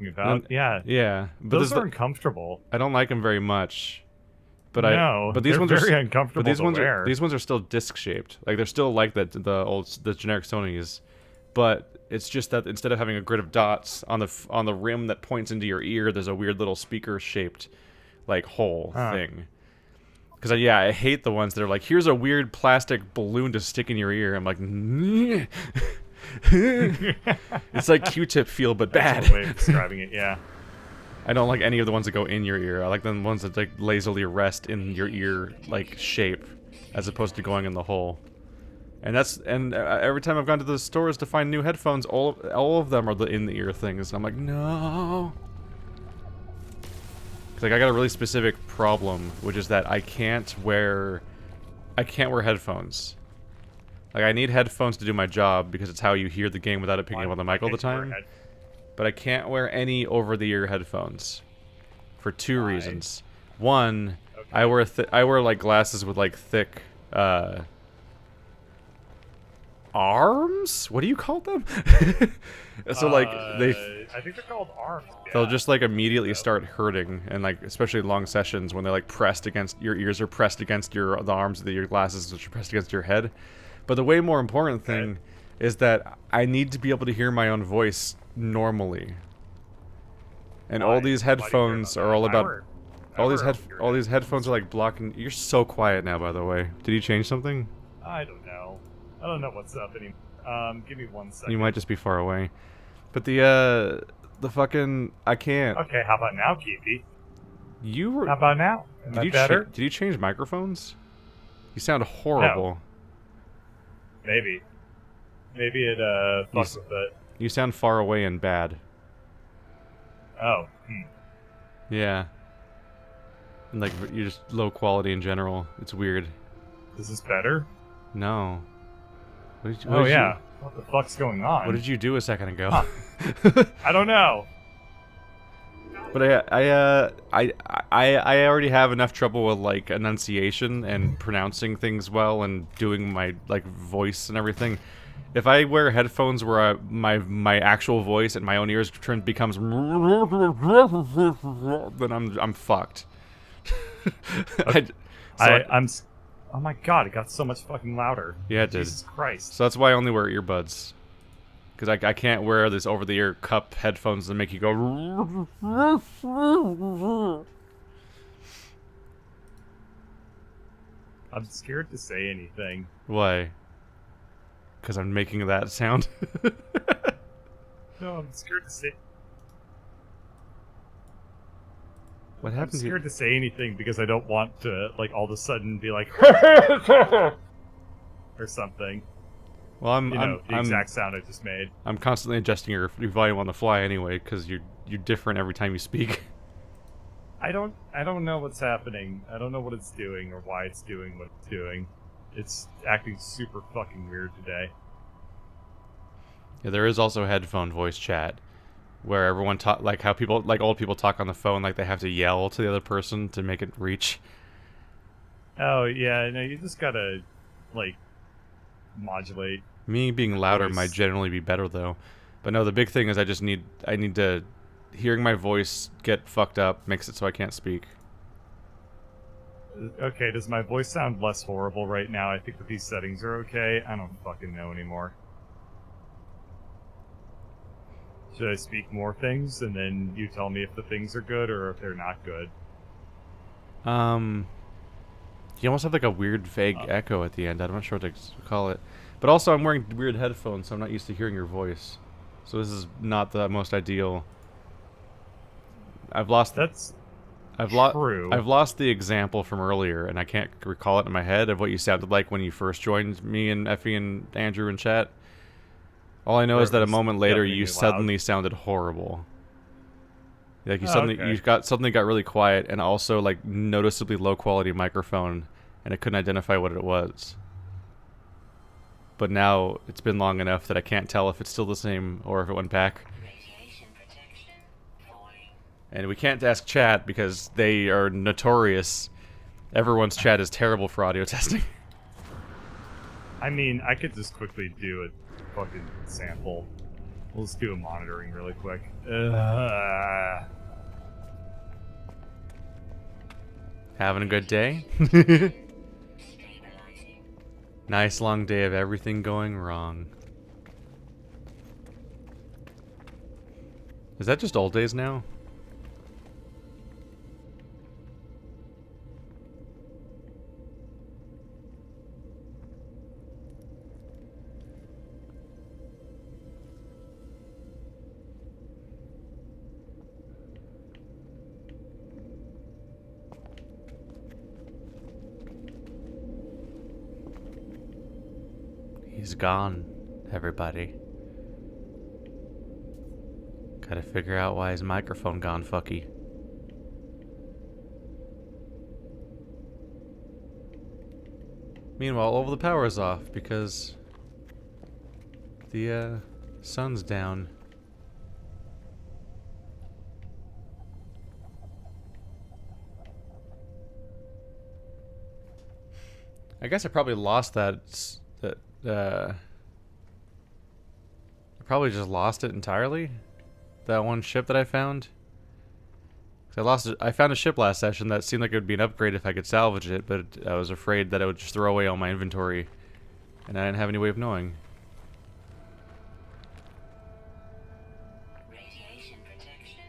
talking about. Yeah. Yeah, but Those are uncomfortable. I don't like them very much. But no, but these ones very are uncomfortable. But these to ones wear. are still disc shaped. Like they're still like the generic Sony's, but it's just that instead of having a grid of dots on the rim that points into your ear, there's a weird little speaker shaped like hole thing. Because I hate the ones that are like, here's a weird plastic balloon to stick in your ear. I'm like, it's like Q-tip feel, but bad. That's a way of describing it, yeah. I don't like any of the ones that go in your ear. I like the ones that like lazily rest in your ear like shape, as opposed to going in the hole. And every time I've gone to the stores to find new headphones, all of them are the in the ear things. And I'm like, no. Like I got a really specific problem, which is that I can't wear headphones. Like I need headphones to do my job because it's how you hear the game without it picking up on the mic all the time. But I can't wear any over-the-ear headphones for two reasons. One, I wear like glasses with like thick arms? What do you call them? So like I think they're called arms. Yeah. They'll just like immediately start hurting, and like especially long sessions when they're like pressed against your ears, are pressed against the arms of your glasses, which are pressed against your head. But the way more important thing is that I need to be able to hear my own voice normally. And all these headphones are all about all these headphones are like blocking. You're so quiet now, by the way. Did you change something? I don't know. I don't know what's up anymore. Give me 1 second. You might just be far away. But the fucking I can't. Okay, how about now, Keithy? How about now? Am I better? Did you change microphones? You sound horrible. No. Maybe it fucks with it. You sound far away and bad. Oh. Yeah. And like you're just low quality in general. It's weird. Is this better? No. Yeah. What the fuck's going on? What did you do a second ago? Huh. I don't know. But I already have enough trouble with like enunciation and pronouncing things well and doing my like voice and everything. If I wear headphones where my actual voice and my own ears becomes then I'm fucked. Oh my god, it got so much fucking louder. Yeah, it did. Jesus Christ. So that's why I only wear earbuds. Because I can't wear this over-the-ear cup headphones that make you go... I'm scared to say anything. Why? Because I'm making that sound? No, I'm scared to say... What happened? I'm scared to say anything because I don't want to, like, all of a sudden be like... or something. Well, the exact sound I just made. I'm constantly adjusting your volume on the fly anyway, because you're different every time you speak. I don't know what's happening. I don't know what it's doing or why it's doing what it's doing. It's acting super fucking weird today. Yeah, there is also headphone voice chat, where everyone talk like how people like old people talk on the phone, like they have to yell to the other person to make it reach. Oh yeah, no, you just gotta like modulate. Me being louder might generally be better though, but no, the big thing is I need to hearing my voice get fucked up makes it so I can't speak. Okay, does my voice sound less horrible right now? I think that these settings are okay. I don't fucking know anymore. Should I speak more things and then you tell me if the things are good or if they're not good? You almost have like a weird vague echo at the end. I'm not sure what to call it. But also I'm wearing weird headphones, so I'm not used to hearing your voice. So this is not the most ideal. I've lost the example from earlier, and I can't recall it in my head of what you sounded like when you first joined me and Effie and Andrew in chat. All I know is that a moment later you suddenly sounded horrible. Like you suddenly got really quiet and also like noticeably low quality microphone, and I couldn't identify what it was. But now it's been long enough that I can't tell if it's still the same or if it went back. And we can't ask chat because they are notorious. Everyone's chat is terrible for audio testing. I mean, I could just quickly do a fucking sample. We'll just do a monitoring really quick. Having a good day? Nice long day of everything going wrong. Is that just old days now? He's gone, everybody. Gotta figure out why his microphone gone fucky. Meanwhile, all of the power is off because the sun's down. I guess I probably lost that. I probably just lost it entirely. That one ship that I found. 'Cause I lost it. I found a ship last session that seemed like it would be an upgrade if I could salvage it, but I was afraid that it would just throw away all my inventory, and I didn't have any way of knowing. Radiation protection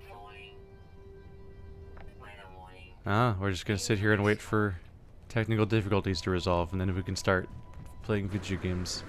falling. Weather warning. We're just gonna sit here and wait for technical difficulties to resolve, and then we can start playing video games.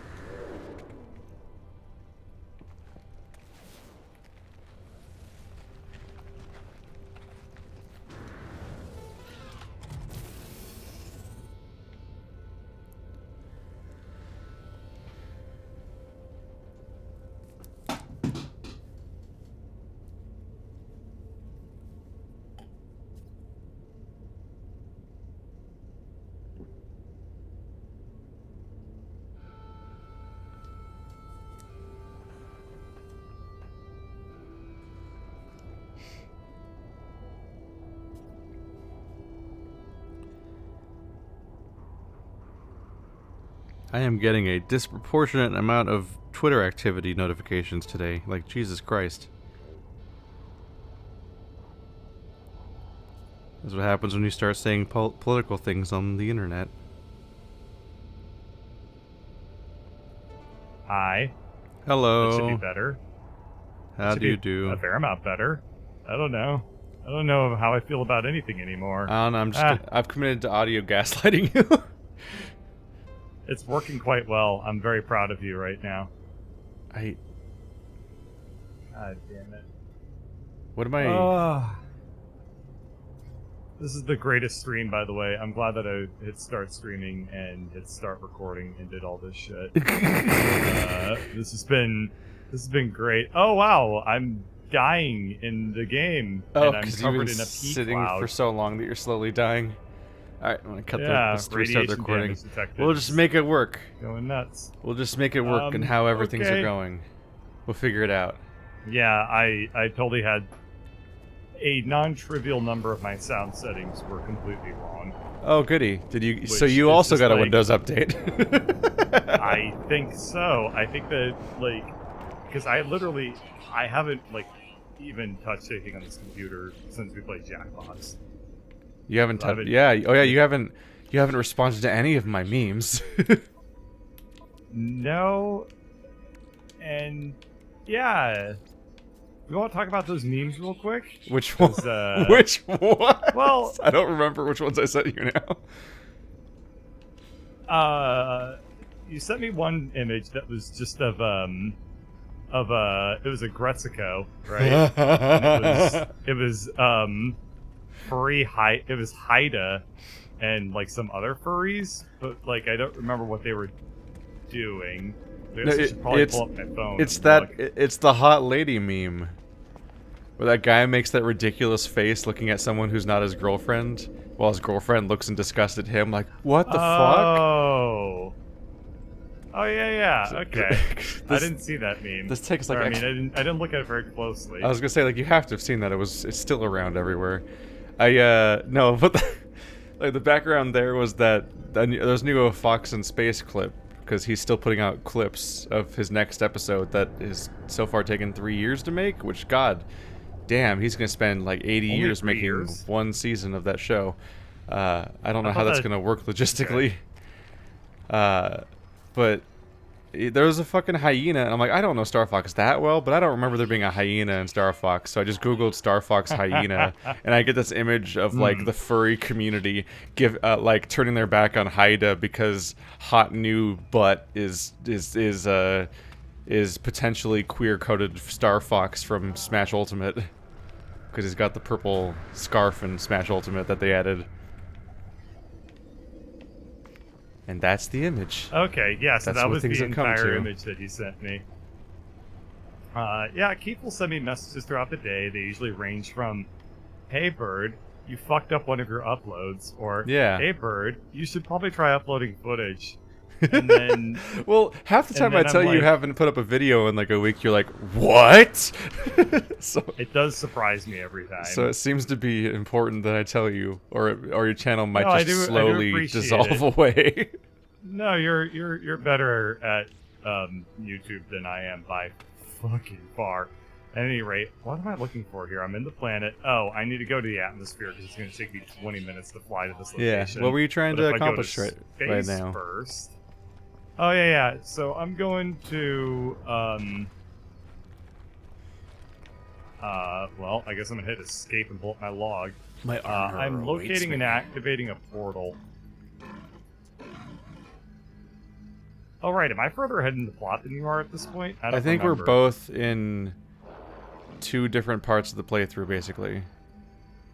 I am getting a disproportionate amount of Twitter activity notifications today. Like, Jesus Christ. That's what happens when you start saying political things on the internet. Hi. Hello. That should be better. How do you do? A fair amount better. I don't know. I don't know how I feel about anything anymore. I don't know. I'm just. I've committed to audio gaslighting you. It's working quite well. I'm very proud of you right now. God damn it. What am I? This is the greatest stream, by the way. I'm glad that I hit start streaming and hit start recording and did all this shit. This has been great. Oh wow, I'm dying in the game, and I'm covered in a pea sitting cloud. for so long that you're slowly dying. All right, I'm gonna cut let's restart the radiation recording. damage detected. We'll just make it work. Going nuts. We'll just make it work and how everything's okay. going. We'll figure it out. Yeah, I totally had a non-trivial number of my sound settings were completely wrong. Oh, goody. Did you? So Which you is also just got a like- Windows update. I think so. I think that, like, because I haven't, like, even touched anything on this computer since we played Jackbox. You haven't touched. Yeah. Oh, yeah. You haven't responded to any of my memes. No. And yeah. You want to talk about those memes real quick? Which one? 'Cause, Which one? Well, I don't remember which ones I sent you now. You sent me one image that was just of it was a Gretzko, right? And it was it was Haida and like some other furries, but like I don't remember what they were doing. I guess I should probably pull up my phone. It's and that. look. It's the hot lady meme, where that guy makes that ridiculous face looking at someone who's not his girlfriend, while his girlfriend looks in disgust at him, like, "What the fuck?" Oh yeah. Okay. I didn't see that meme. This takes like. Or, I didn't look at it very closely. I was gonna say, like, you have to have seen that. It's still around everywhere. No, but the background there was that there's new Fox in Space clip, because he's still putting out clips of his next episode that is so far taken 3 years to make, which, god damn, he's gonna spend like 80 Only years 3 making years? one season of that show. I don't know I how thought that's that- gonna work logistically. But there was a fucking hyena, and I'm like, I don't know Star Fox that well, but I don't remember there being a hyena in Star Fox. So I just googled Star Fox hyena, and I get this image of like the furry community like turning their back on Haida because hot new butt is potentially queer coded Star Fox from Smash Ultimate because he's got the purple scarf in Smash Ultimate that they added. And that's the image. Okay, yeah, so That's that what was things the have come entire to. image that he sent me. Yeah, Keith will send me messages throughout the day. They usually range from, "Hey Bird, you fucked up one of your uploads," or Yeah. "Hey Bird, you should probably try uploading footage." And then, Well, half the time then I tell I'm you like- haven't put up a video in like a week, you're like, what? so it does surprise me every time. it seems to be important that I tell you, or your channel might No, I just do slowly appreciate dissolve it. away. No, you're better at YouTube than I am by fucking far. At any rate, what am I looking for here? I'm in the planet. Oh, I need to go to the atmosphere because it's going to take me 20 minutes to fly to this Yeah. location. What were you trying But to if I go accomplish space right now? first. Oh yeah. So I'm going to well, I guess I'm gonna hit escape and pull up my log. My I'm locating and activating a portal. Oh right, am I further ahead in the plot than you are at this point? I don't think remember. we're both in 2 different parts of the playthrough, basically.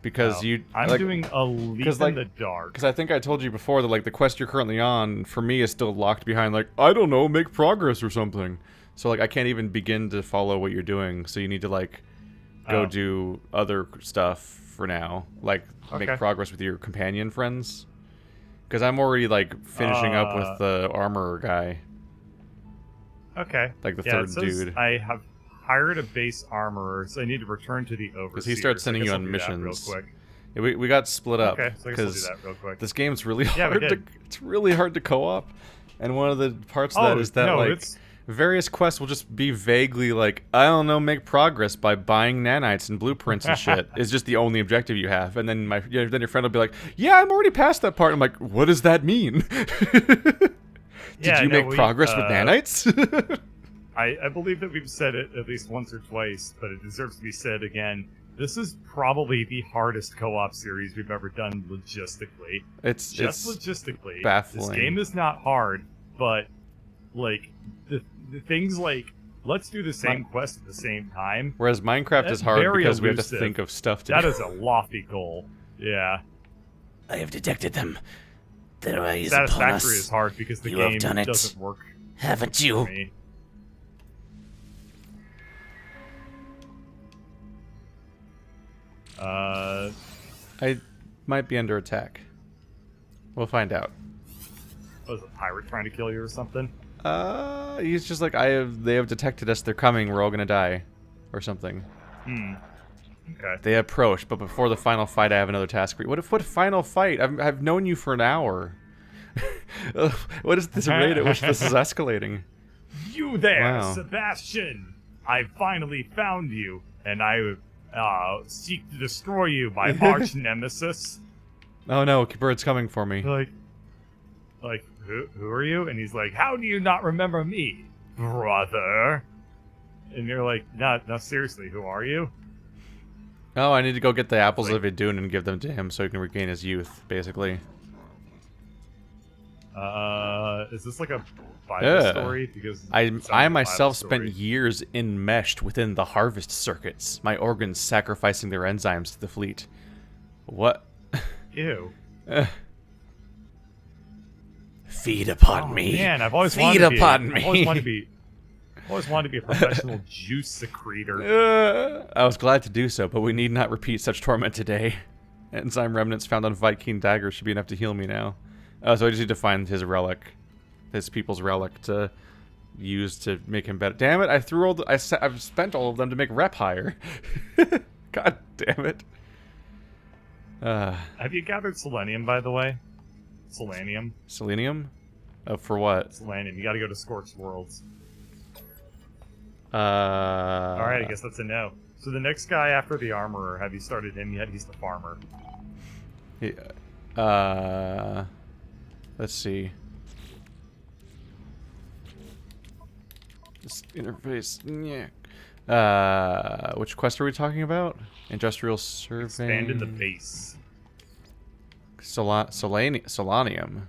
Because Oh, I'm like, doing a leap in like- the dark. Because I think I told you before that like the quest you're currently on for me is still locked behind like I don't know, make progress or something. So like I can't even begin to follow what you're doing. So you need to like go Oh. do other stuff for now, like make Okay. progress with your companion friends. Because I'm already like finishing up with the armorer guy, Okay. like the Yeah, it third says dude. I have hired a base armorer, so I need to return to the overseer. Because he starts sending you on missions. Real quick. Yeah, we got split up Okay, so I guess I'll do because that real quick. this game's really Yeah, we hard to did. it's really hard to co-op, and one of the parts of that Oh, is that no, like it's- various quests will just be vaguely like I don't know, make progress by buying nanites and blueprints and shit is just the only objective you have, and then then your friend will be like, yeah, I'm already past that part. I'm like, what does that mean? Did Yeah, you no, make progress with nanites? I believe that we've said it at least once or twice, but it deserves to be said again. This is probably the hardest co-op series we've ever done logistically. it's Logistically. baffling. This game is not hard, but like the things like let's do the same quest at the same time. Whereas Minecraft That's is hard very because we have to elusive. think of stuff to That do. is a lofty goal. Yeah. I have detected them. Their eyes upon Satisfactory is us. hard because the You have game done it. doesn't work Haven't for you? me. I might be under attack. We'll find out. Was a pirate trying to kill you or something? He's just like they have detected us. They're coming. We're all gonna die, or something. Okay. They approach, but before the final fight, I have another task for you. What final fight? I've known you for an hour. What is this rate at which this is escalating? You there, Wow. Sebastian! I finally found you, and I seek to destroy you, my arch nemesis. Oh no, Bird's coming for me. Like, who are you? And he's like, how do you not remember me, brother? And you're like, no, seriously, who are you? Oh, I need to go get the apples Like- of Idun and give them to him so he can regain his youth, basically. Is this like a Bible Yeah. story? Because it I sounds like a Bible myself spent story. years enmeshed within the harvest circuits, my organs sacrificing their enzymes to the fleet. What? Ew. Feed upon Oh, me. man, I've always Feed wanted to be. upon I've always me. wanted to be a professional juice secretor. I was glad to do so, but we need not repeat such torment today. Enzyme remnants found on Viking dagger should be enough to heal me now. So I just need to find his relic, his people's relic, to use to make him better. Damn it! I threw all the, I've spent all of them to make rep higher. God damn it! Have you gathered selenium, by the way? Selenium. Selenium? For what? Selenium. You got to go to Scorched Worlds. All All right, I guess that's a no. So the next guy after the armorer, have you started him yet? He's the farmer. Let's see. This interface. Yeah. Which quest are we talking about? Industrial survey. Expand in the base. Solanium.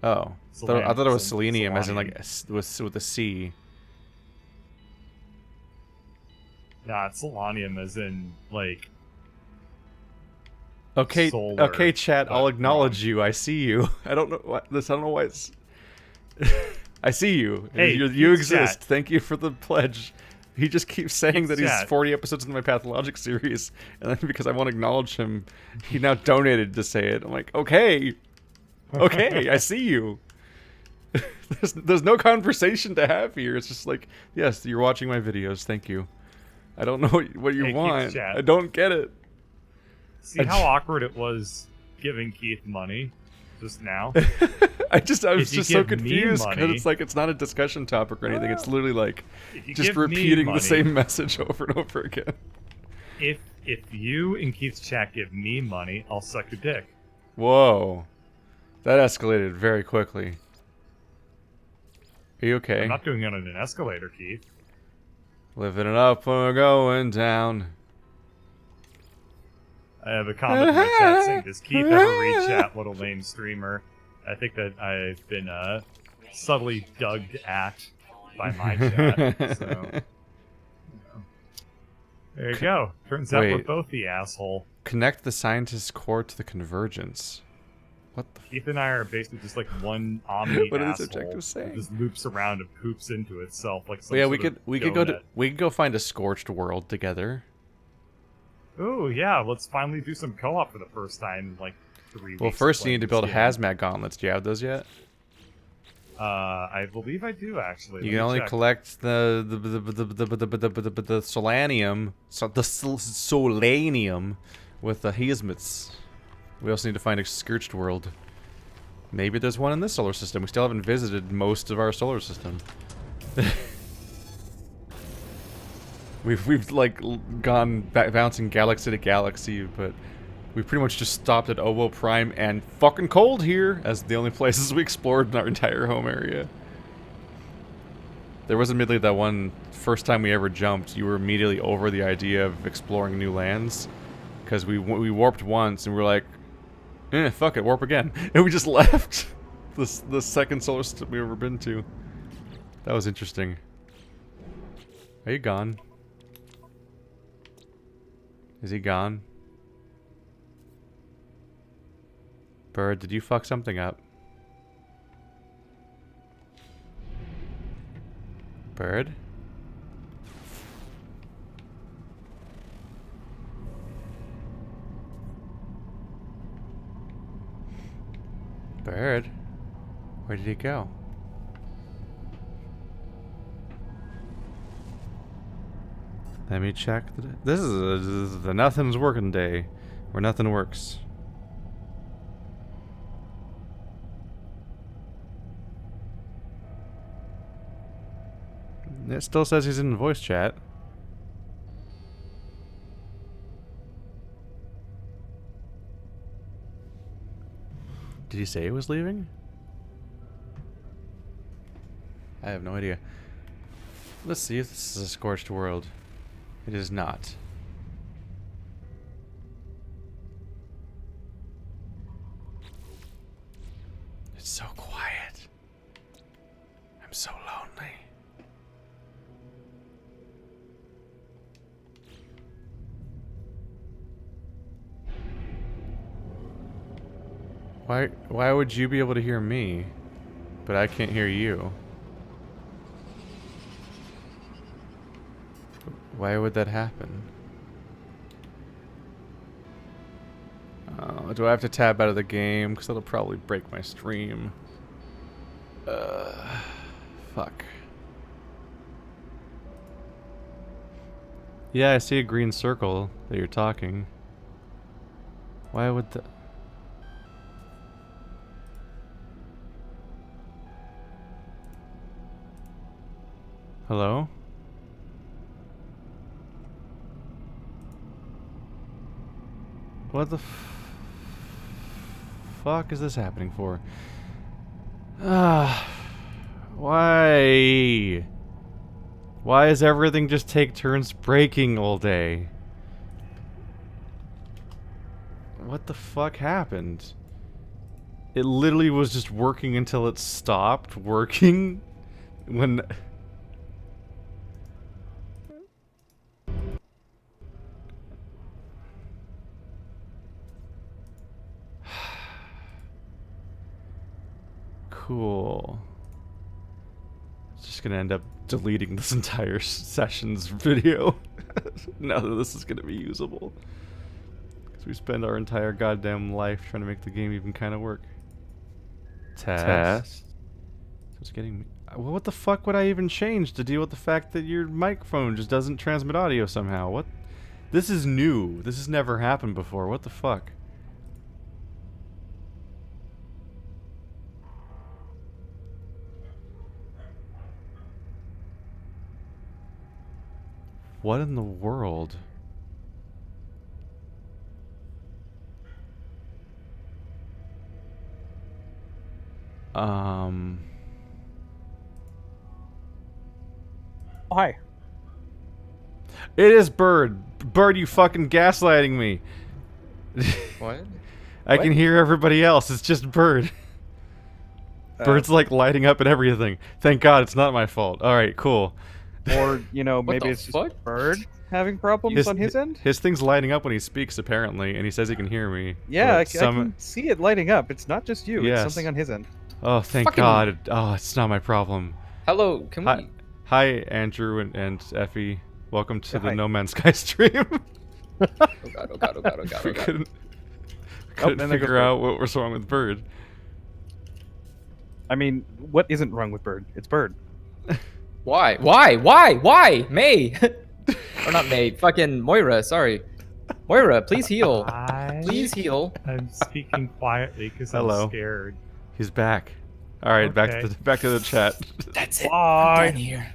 Oh, I thought it was selenium, as in like with a C. Nah, it's Solanium as in like. Okay, solar, okay, chat. I'll acknowledge wrong. you. I see you. I don't know what this. I don't know why it's. I see you. Hey, you exist. chat. Thank you for the pledge. He just keeps saying that he's chat. 40 episodes into my Pathologic series, and then because I won't acknowledge him, he now donated to say it. I'm like, okay, okay, I see you. There's no conversation to have here. It's just like, yes, you're watching my videos. Thank you. I don't know what you Hey, want. chat. I don't get it. See how awkward it was giving Keith money just now? I was If you just so give me confused because money- it's like it's not a discussion topic or anything. It's literally like If you just give me repeating the money- same message over and over again. If you and Keith's chat give me money, I'll suck your dick. Whoa, that escalated very quickly. Are you okay? I'm not doing it on an escalator, Keith. Living it up when we're going down. I have a comment in my chat saying, does Keith ever read chat? What a lame streamer. I think that I've been subtly dug at by my chat. So, you know. There you go. Turns out we're Wait. both the asshole. Connect the scientist's core to the convergence. What the? Keith and I are basically just like one omni What are these asshole objectives saying? that just loops around and poops into itself like some Yeah, sort of we could donut. go find a scorched world together. Ooh, yeah, let's finally do some co-op for the first time in like 3 weeks. Well, of first you playing need to this build game. hazmat gauntlets. Do you have those yet? I believe I do actually. You Let can me only check. collect the solanium, the solanium with the hazmats. We also need to find a scorched world. Maybe there's one in this solar system. We still haven't visited most of our solar system. we've like gone bouncing galaxy to galaxy, but we pretty much just stopped at Owo Prime and fucking cold here as the only places we explored in our entire home area. There was admittedly that one first time we ever jumped, you were immediately over the idea of exploring new lands, because we warped once and we were like, fuck it, warp again, and we just left the second solar system we've ever been to. That was interesting. Are you gone? Is he gone? Bird, did you fuck something up? Bird? Bird? Where did he go? Let me check. This is the nothing's working day, where nothing works. It still says he's in voice chat. Did he say he was leaving? I have no idea. Let's see if this is a scorched world. It is not. It's so quiet. I'm so lonely. Why would you be able to hear me, but I can't hear you? Why would that happen? Do I have to tab out of the game? Because that'll probably break my stream. Fuck. Yeah, I see a green circle that you're talking. Why would the... Hello? What the fuck is this happening for? Why? Why does everything just take turns breaking all day? What the fuck happened? It literally was just working until it stopped working when... Cool. It's just gonna end up deleting this entire session's video. Now that this is gonna be usable. Because we spend our entire goddamn life trying to make the game even kind of work. Test. So it's getting me. Well, what the fuck would I even change to deal with the fact that your microphone just doesn't transmit audio somehow? What? This is new. This has never happened before. What the fuck? What in the world? Hi. It is Bird. Bird, you fucking gaslighting me. What? I can hear everybody else. It's just Bird. Bird's like lighting up and everything. Thank God it's not my fault. Alright, cool. Or, you know, maybe the it's just fuck? Bird having problems on his end? His thing's lighting up when he speaks, apparently, and he says he can hear me. Yeah, I but can see it lighting up. It's not just you. Yes. It's something on his end. Oh, thank Fucking- God. Oh, it's not my problem. Hello, can we... Hi, Andrew and Effie. Welcome to Yeah, the hi. No Man's Sky stream. Oh god, oh god, oh god, oh god, we oh god. couldn't and there goes figure Bird. out what was wrong with Bird. I mean, what isn't wrong with Bird? It's Bird. Why? Why? May! Or not May, fucking Moira, sorry. Moira, please heal. Please heal. I'm speaking quietly because Hello. I'm scared. He's back. All right, Okay. back to the chat. That's it. Bye. I'm done here.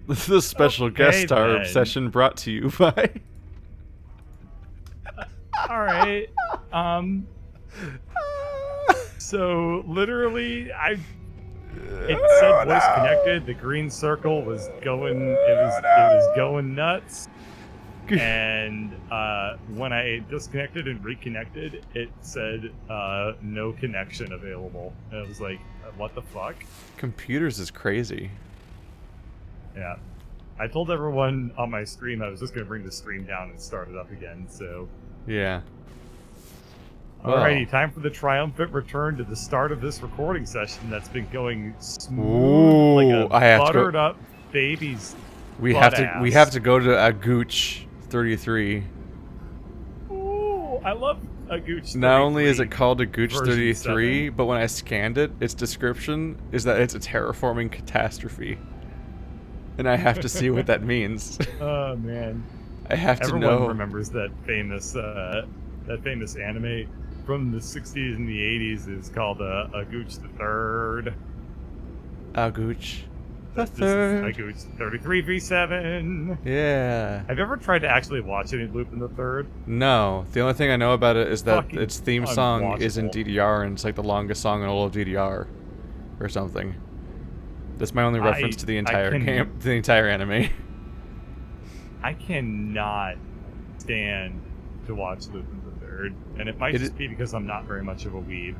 This is a special guest Okay, star then. session brought to you by. All right. So literally, it said voice connected. The green circle was going. It was going nuts. And when I disconnected and reconnected, it said no connection available. And I was like, what the fuck? Computers is crazy. Yeah. I told everyone on my stream I was just going to bring the stream down and start it up again, so... Yeah. Alrighty, time for the triumphant return to the start of this recording session that's been going smooth Ooh, like a I have to go- buttered up baby's We butt have ass. to go to a Gooch 33. Ooh, I love a Gooch 33. Not only is it called a Gooch version 33, 7. but when I scanned it, its description is that it's a terraforming catastrophe. And I have to see what that means. Oh man. I have to Everyone know. remembers that famous anime from the 60s and the 80s is called a Gooch the Third. A Gooch the This is Third. a Gooch 33v7. Yeah. Have you ever tried to actually watch any Lupin the Third? No, the only thing I know about it is that Fucking its theme song is in unwatchable. DDR, and it's like the longest song in all of DDR, or something. That's my only reference to the entire game, the entire anime. I cannot stand to watch Lupin the Third, and it might It just is- be because I'm not very much of a weeb.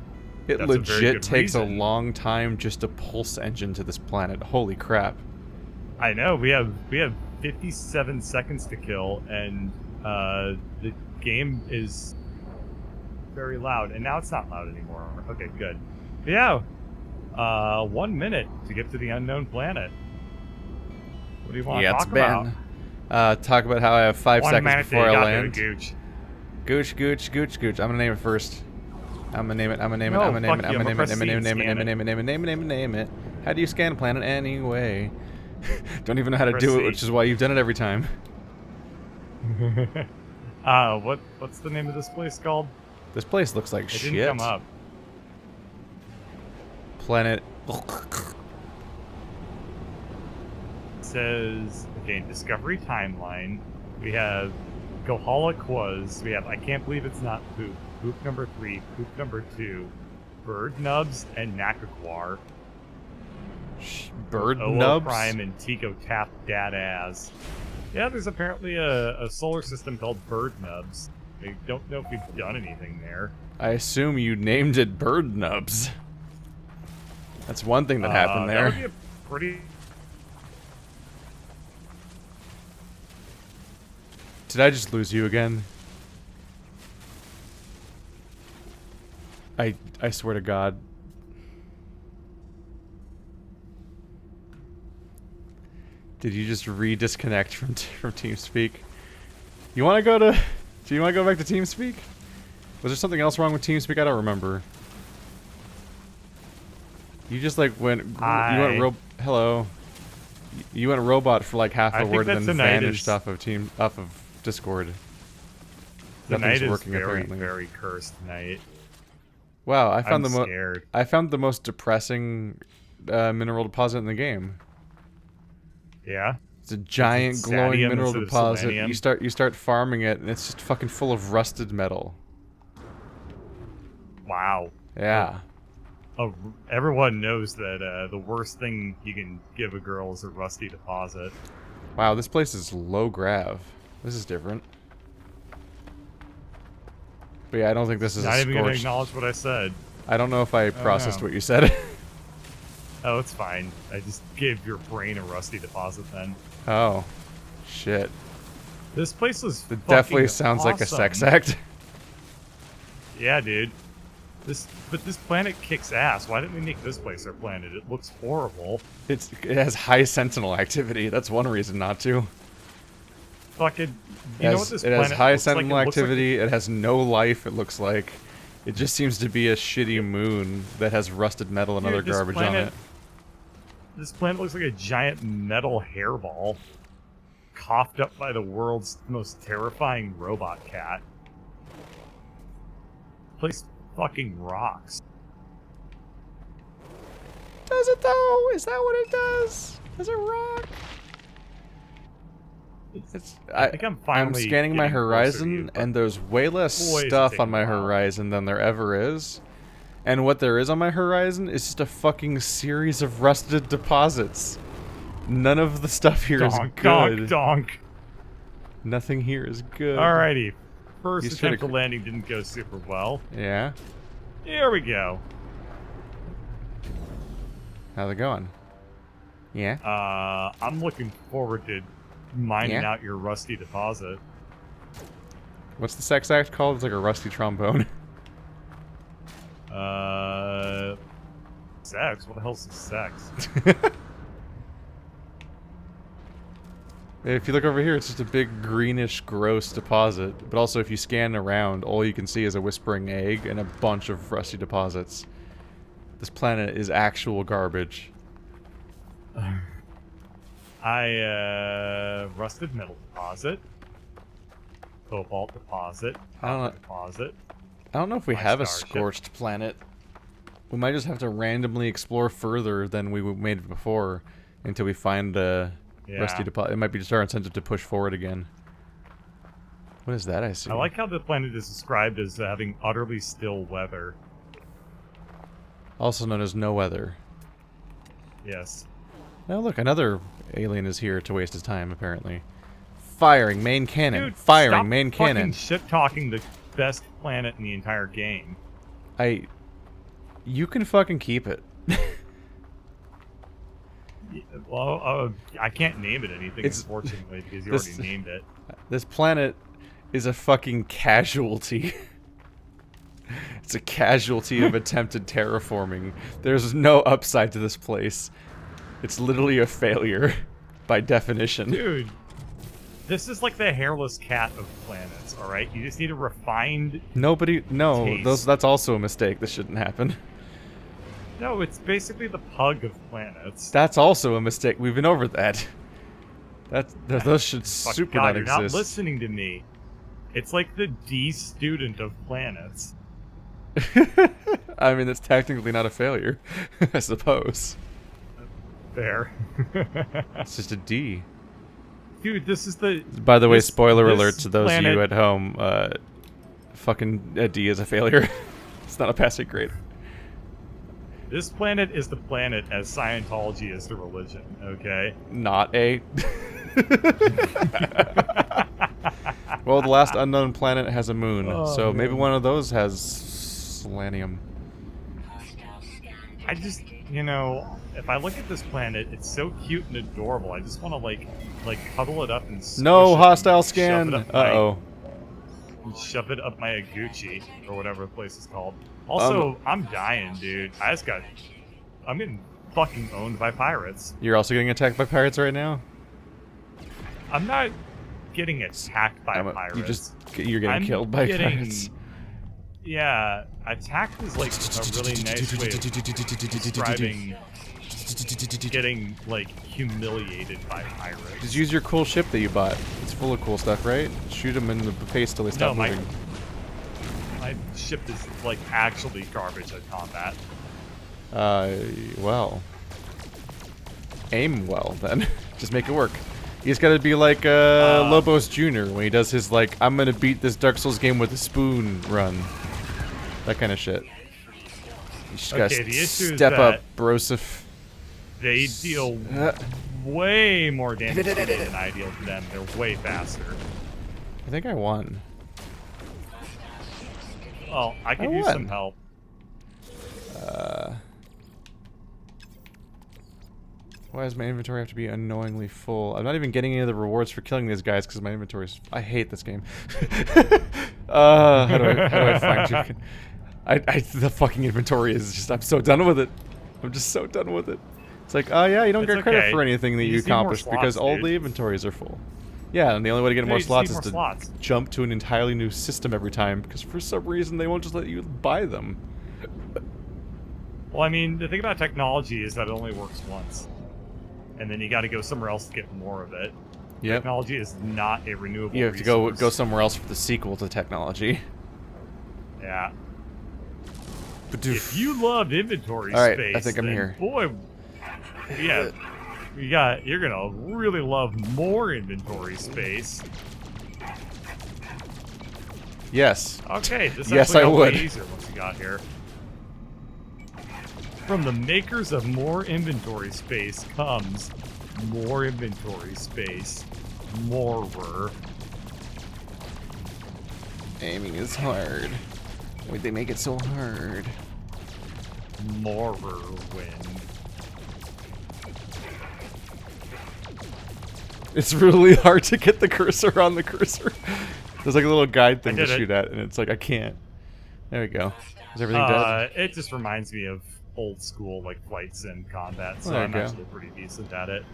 It That's a very legit good takes a reason. long time just to pulse engine to this planet. Holy crap. I know we have 57 seconds to kill, and the game is very loud, and now it's not loud anymore. Okay, good. But yeah, 1 minute to get to the unknown planet. What do you want to talk about? Talk about how I have 5 1 seconds minute before till you I got there, land. Gooch. Gooch, Gooch, Gooch, Gooch. I'm gonna name it first. I'm gonna name it. I'm gonna name it. No, I'm gonna name fuck it. you, I'm gonna I'm name it. gonna I'm gonna press C name it. and Name it. Name it. Name it. Name it. Name it. Name it. How do you scan a planet anyway? Don't even know how to Press do C. it, which is why you've done it every time. What's the name of this place called? This place looks like It shit. didn't come up. Planet. It says, okay, Discovery Timeline. We have Gohala Quaz. We have I Can't Believe It's Not Poop. Poop number 3, poop number 2, bird nubs, and Nakaquar. Bird OO nubs? Prime and Tico Tap Dad Ass. Yeah, there's apparently a solar system called Bird Nubs. I don't know if we've done anything there. I assume you named it Bird Nubs. That's one thing that happened there. That would be a pretty... Did I just lose you again? I swear to God. Did you just re-disconnect from TeamSpeak? You want to go to... Do you want to go back to TeamSpeak? Was there something else wrong with TeamSpeak? I don't remember. You just like went... Hi. You went hello. You went robot for like half a word and then vanished off of Discord. Nothing's working apparently. Very cursed night. Wow, I found I found the most depressing mineral deposit in the game. Yeah. It's a giant glowing mineral deposit. You start farming it, and it's just fucking full of rusted metal. Wow. Yeah. Oh, everyone knows that the worst thing you can give a girl is a rusty deposit. Wow, this place is low grav. This is different. But yeah, I don't think this is not even gonna scorched. acknowledge what I said. I don't know if I processed what you said. Oh, it's fine. I just gave your brain a rusty deposit then. Oh, shit. This place is It definitely sounds like a sex act. Yeah, dude. But this planet kicks ass. Why didn't we make this place our planet? It looks horrible. It has high sentinel activity. That's one reason not to. Fucking. You know what this planet it has high looks sentinel like? activity. It has no life. It looks like. It just seems to be a shitty moon that has rusted metal and other garbage on it. This planet looks like a giant metal hairball, coughed up by the world's most terrifying robot cat. Place fucking rocks. Does it though? Is that what it does? Does it rock? I think I'm scanning my horizon, and there's way less stuff on my a while. horizon than there ever is. And what there is on my horizon is just a fucking series of rusted deposits. None of the stuff here is good. Donk, donk. Nothing here is good. Alrighty. First attempt at landing didn't go super well. Yeah? Here we go. How's it going? Yeah? I'm looking forward to mining out your rusty deposit. What's the sex act called? It's like a rusty trombone. Sex? What the hell's sex? If you look over here, it's just a big greenish, gross deposit. But also, if you scan around, all you can see is a whispering egg and a bunch of rusty deposits. This planet is actual garbage. Rusted metal deposit. Cobalt deposit. I don't know. Deposit. I don't know if we have a scorched planet. We might just have to randomly explore further than we made before until we find a rusty deposit. It might be just our incentive to push forward again. What is that I see? I like how the planet is described as having utterly still weather. Also known as no weather. Yes. Oh look, another alien is here to waste his time, apparently. Firing main cannon. Dude, Firing main cannon. Shit-talking the best planet in the entire game. You can fucking keep it. Well, I can't name it anything, unfortunately, because you already named it. This planet is a fucking casualty. It's a casualty of attempted terraforming. There's no upside to this place. It's literally a failure, by definition. Dude, this is like the hairless cat of planets, alright? You just need a refined taste. That's also a mistake. This shouldn't happen. No, it's basically the pug of planets. That's also a mistake. We've been over that. Those should super not you're exist. not listening to me. It's like the D student of planets. I mean, that's technically not a failure, I suppose. There. It's just a D. Dude, this is the... By the way, spoiler alert to those of you at home. Fucking a D is a failure. It's not a passing grade. This planet is the planet as Scientology is the religion, okay? Not A. Well, the last unknown planet has a moon, Oh, so maybe man. one of those has selenium. I just, you know, if I look at this planet, it's so cute and adorable. I just want to like cuddle it up and squish No it hostile and scan. Shove it up my, Uh-oh. and shove it up my Gucci or whatever the place is called. Also, I'm dying, dude. I'm getting fucking owned by pirates. You're also getting attacked by pirates right now? I'm not getting attacked by pirates. You're getting I'm killed by getting- pirates. Yeah, attacked is like a really nice way of describing getting like humiliated by pirates. Just use your cool ship that you bought. It's full of cool stuff, right? Shoot them in the face till they stop No, moving. my ship is like actually garbage at combat. Well. Aim well, then. Just make it work. You just gotta be like Lobos Jr. when he does his, like, I'm gonna beat this Dark Souls game with a spoon run. That kind of shit. You just Okay, gotta the issue is step up, that- Broseph. They deal way more damage to me than I deal to them. They're way faster. I think I won. Well, I could I use won. some help. Why does my inventory have to be annoyingly full? I'm not even getting any of the rewards for killing these guys because my inventory's... I hate this game. How do I find you? The fucking inventory is just... I'm so done with it. I'm just so done with it. It's like, oh yeah, you don't It's get credit okay. for anything that You you just need more accomplished because slots, all dude. the inventories are full. Yeah, and the only way to get No, more you just slots need is more to slots. jump to an entirely new system every time because for some reason they won't just let you buy them. Well, I mean, the thing about technology is that it only works once. And then you got to go somewhere else to get more of it. Yep. Technology is not a renewable You have to resource. go somewhere else for the sequel to technology. Yeah. But If you loved inventory All right, space, I think I'm then, here. boy, yeah, you're gonna really love more inventory space. Yes. Okay, this Yes, actually I got would. way easier once you got here. From the makers of more inventory space comes more inventory space. More. Aiming is hard. Why'd they make it so hard? More win. It's really hard to get the cursor on the cursor. There's like a little guide thing to did it. shoot at, and it's like, I can't. There we go. Is everything dead? It just reminds me of old school like flight sim combat, so There you I'm go. actually pretty decent at it.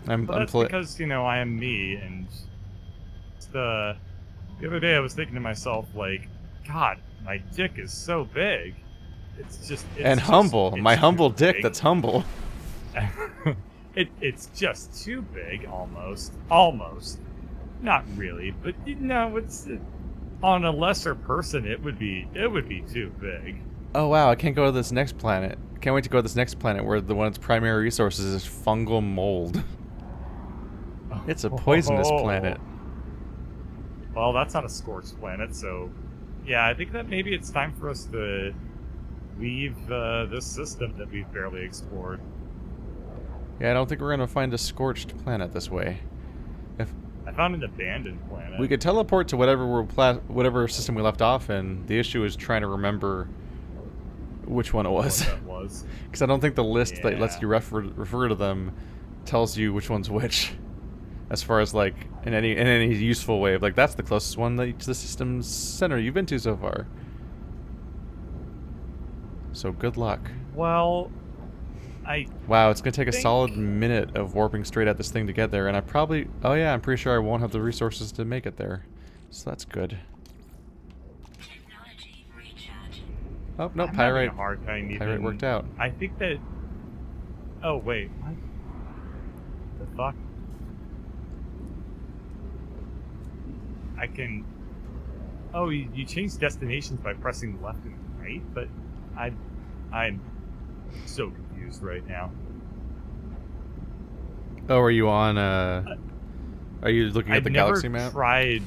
I'm But that's playing. because, you know, I am me, and the other day I was thinking to myself, like, God, my dick is so big. It's And humble. it's My too humble dick big. that's humble. It's just too big, almost. Almost. Not really, but you know, on a lesser person, it would be too big. Oh wow, I can't go to this next planet. Can't wait to go to this next planet where the one of its primary resources is fungal mold. It's a poisonous planet. Well, that's not a scorched planet, so yeah, I think that maybe it's time for us to leave this system that we've barely explored. Yeah, I don't think we're gonna find a scorched planet this way. I found an abandoned planet. We could teleport to whatever system we left off in. The issue is trying to remember which one it what was. that was. Because I don't think the list that lets Yeah. you refer to them tells you which one's which. As far as like in any useful way of like that's the closest one to the system's center you've been to so far. So good luck. Well, Wow, it's gonna take a think- solid minute of warping straight at this thing to get there, and I'm pretty sure I won't have the resources to make it there. So that's good. Technology recharge. Oh no, I'm having pyrite. a hard time even. Pyrite worked out. I think that. Oh wait, what? The fuck? I can. Oh, you change destinations by pressing left and right, but I'm so confused right now. Oh, are you on? Are you looking at I've the never galaxy map? tried.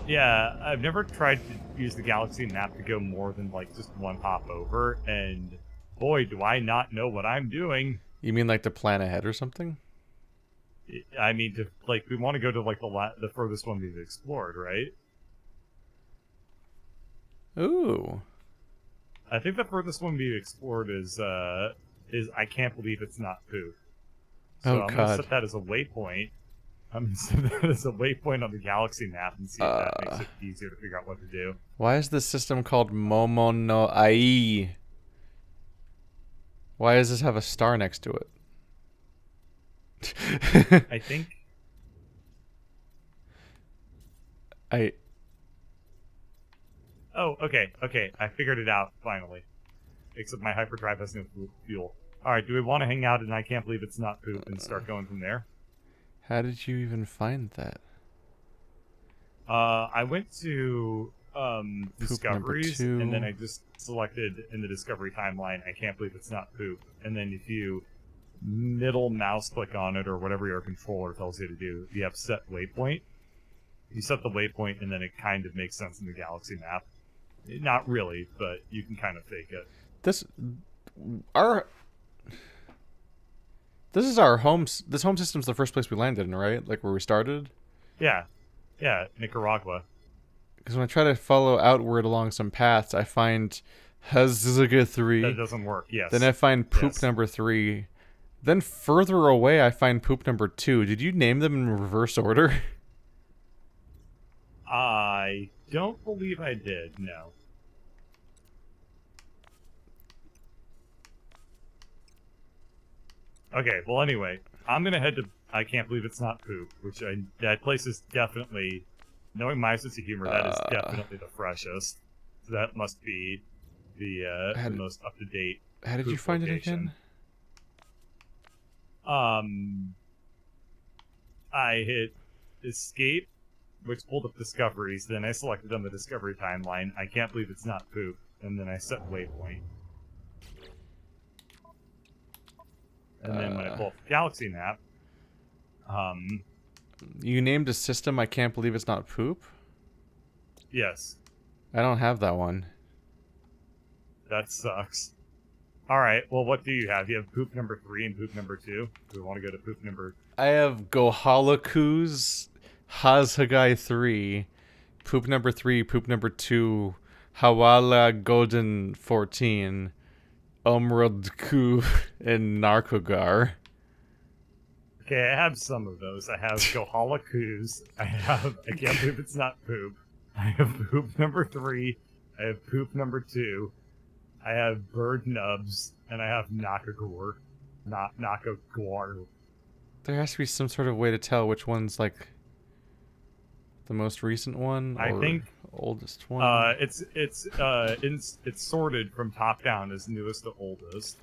Yeah, I've never tried to use the galaxy map to go more than like just one hop over, and boy, do I not know what I'm doing. You mean like to plan ahead or something? I mean, to like, we want to go to like the furthest one we've explored, right? Ooh. I think the furthest one we've explored is I can't believe it's not poop. So Oh, I'm gonna God. set that as a waypoint. I'm gonna set that as a waypoint on the galaxy map and see if that makes it easier to figure out what to do. Why is this system called Momo no Ai? Why does this have a star next to it? I think Oh, okay. I figured it out, finally. Except my hyperdrive has no fuel. Alright, do we want to hang out and I can't believe it's not poop and start going from there? How did you even find that? I went to discoveries, 2. and then I just selected in the discovery timeline, I can't believe it's not poop. And then if you middle mouse click on it or whatever your controller tells you to do, you have set waypoint. You set the waypoint and then it kind of makes sense in the galaxy map. Not really, but you can kind of fake it. This is our home. This home system's the first place we landed in, right? Like where we started. Yeah, Nicaragua. Because when I try to follow outward along some paths, I find Hazuga 3. That doesn't work. Yes. Then I find poop number 3. Then further away, I find poop number 2. Did you name them in reverse order? I don't believe I did. No. Okay, well anyway, I'm gonna head to I can't believe it's not poop, that place is definitely, knowing my sense of humor, that is definitely the freshest. So that must be the most up to date. How did you find it again? I hit escape, which pulled up discoveries. Then I selected on the discovery timeline, I can't believe it's not poop, and then I set waypoint. And then when I pull up the galaxy map, you named a system I can't believe it's not poop? yes, I don't have that one. that sucks. Alright, well what do you have? You have poop number 3 and poop number 2? Do we want to go to poop number... I have Gohalaku's Hazhagai 3, poop number 3, poop number 2, Hawala Golden 14, Omrodku, and Narkogar. Okay, I have some of those. I have Gohalaku's. I can't believe it's not poop. I have poop number 3. I have poop number 2. I have bird nubs. And I have Nakagor. Nakagor. There has to be some sort of way to tell which one's like the most recent one, or I think oldest one. it's sorted from top down as newest to oldest.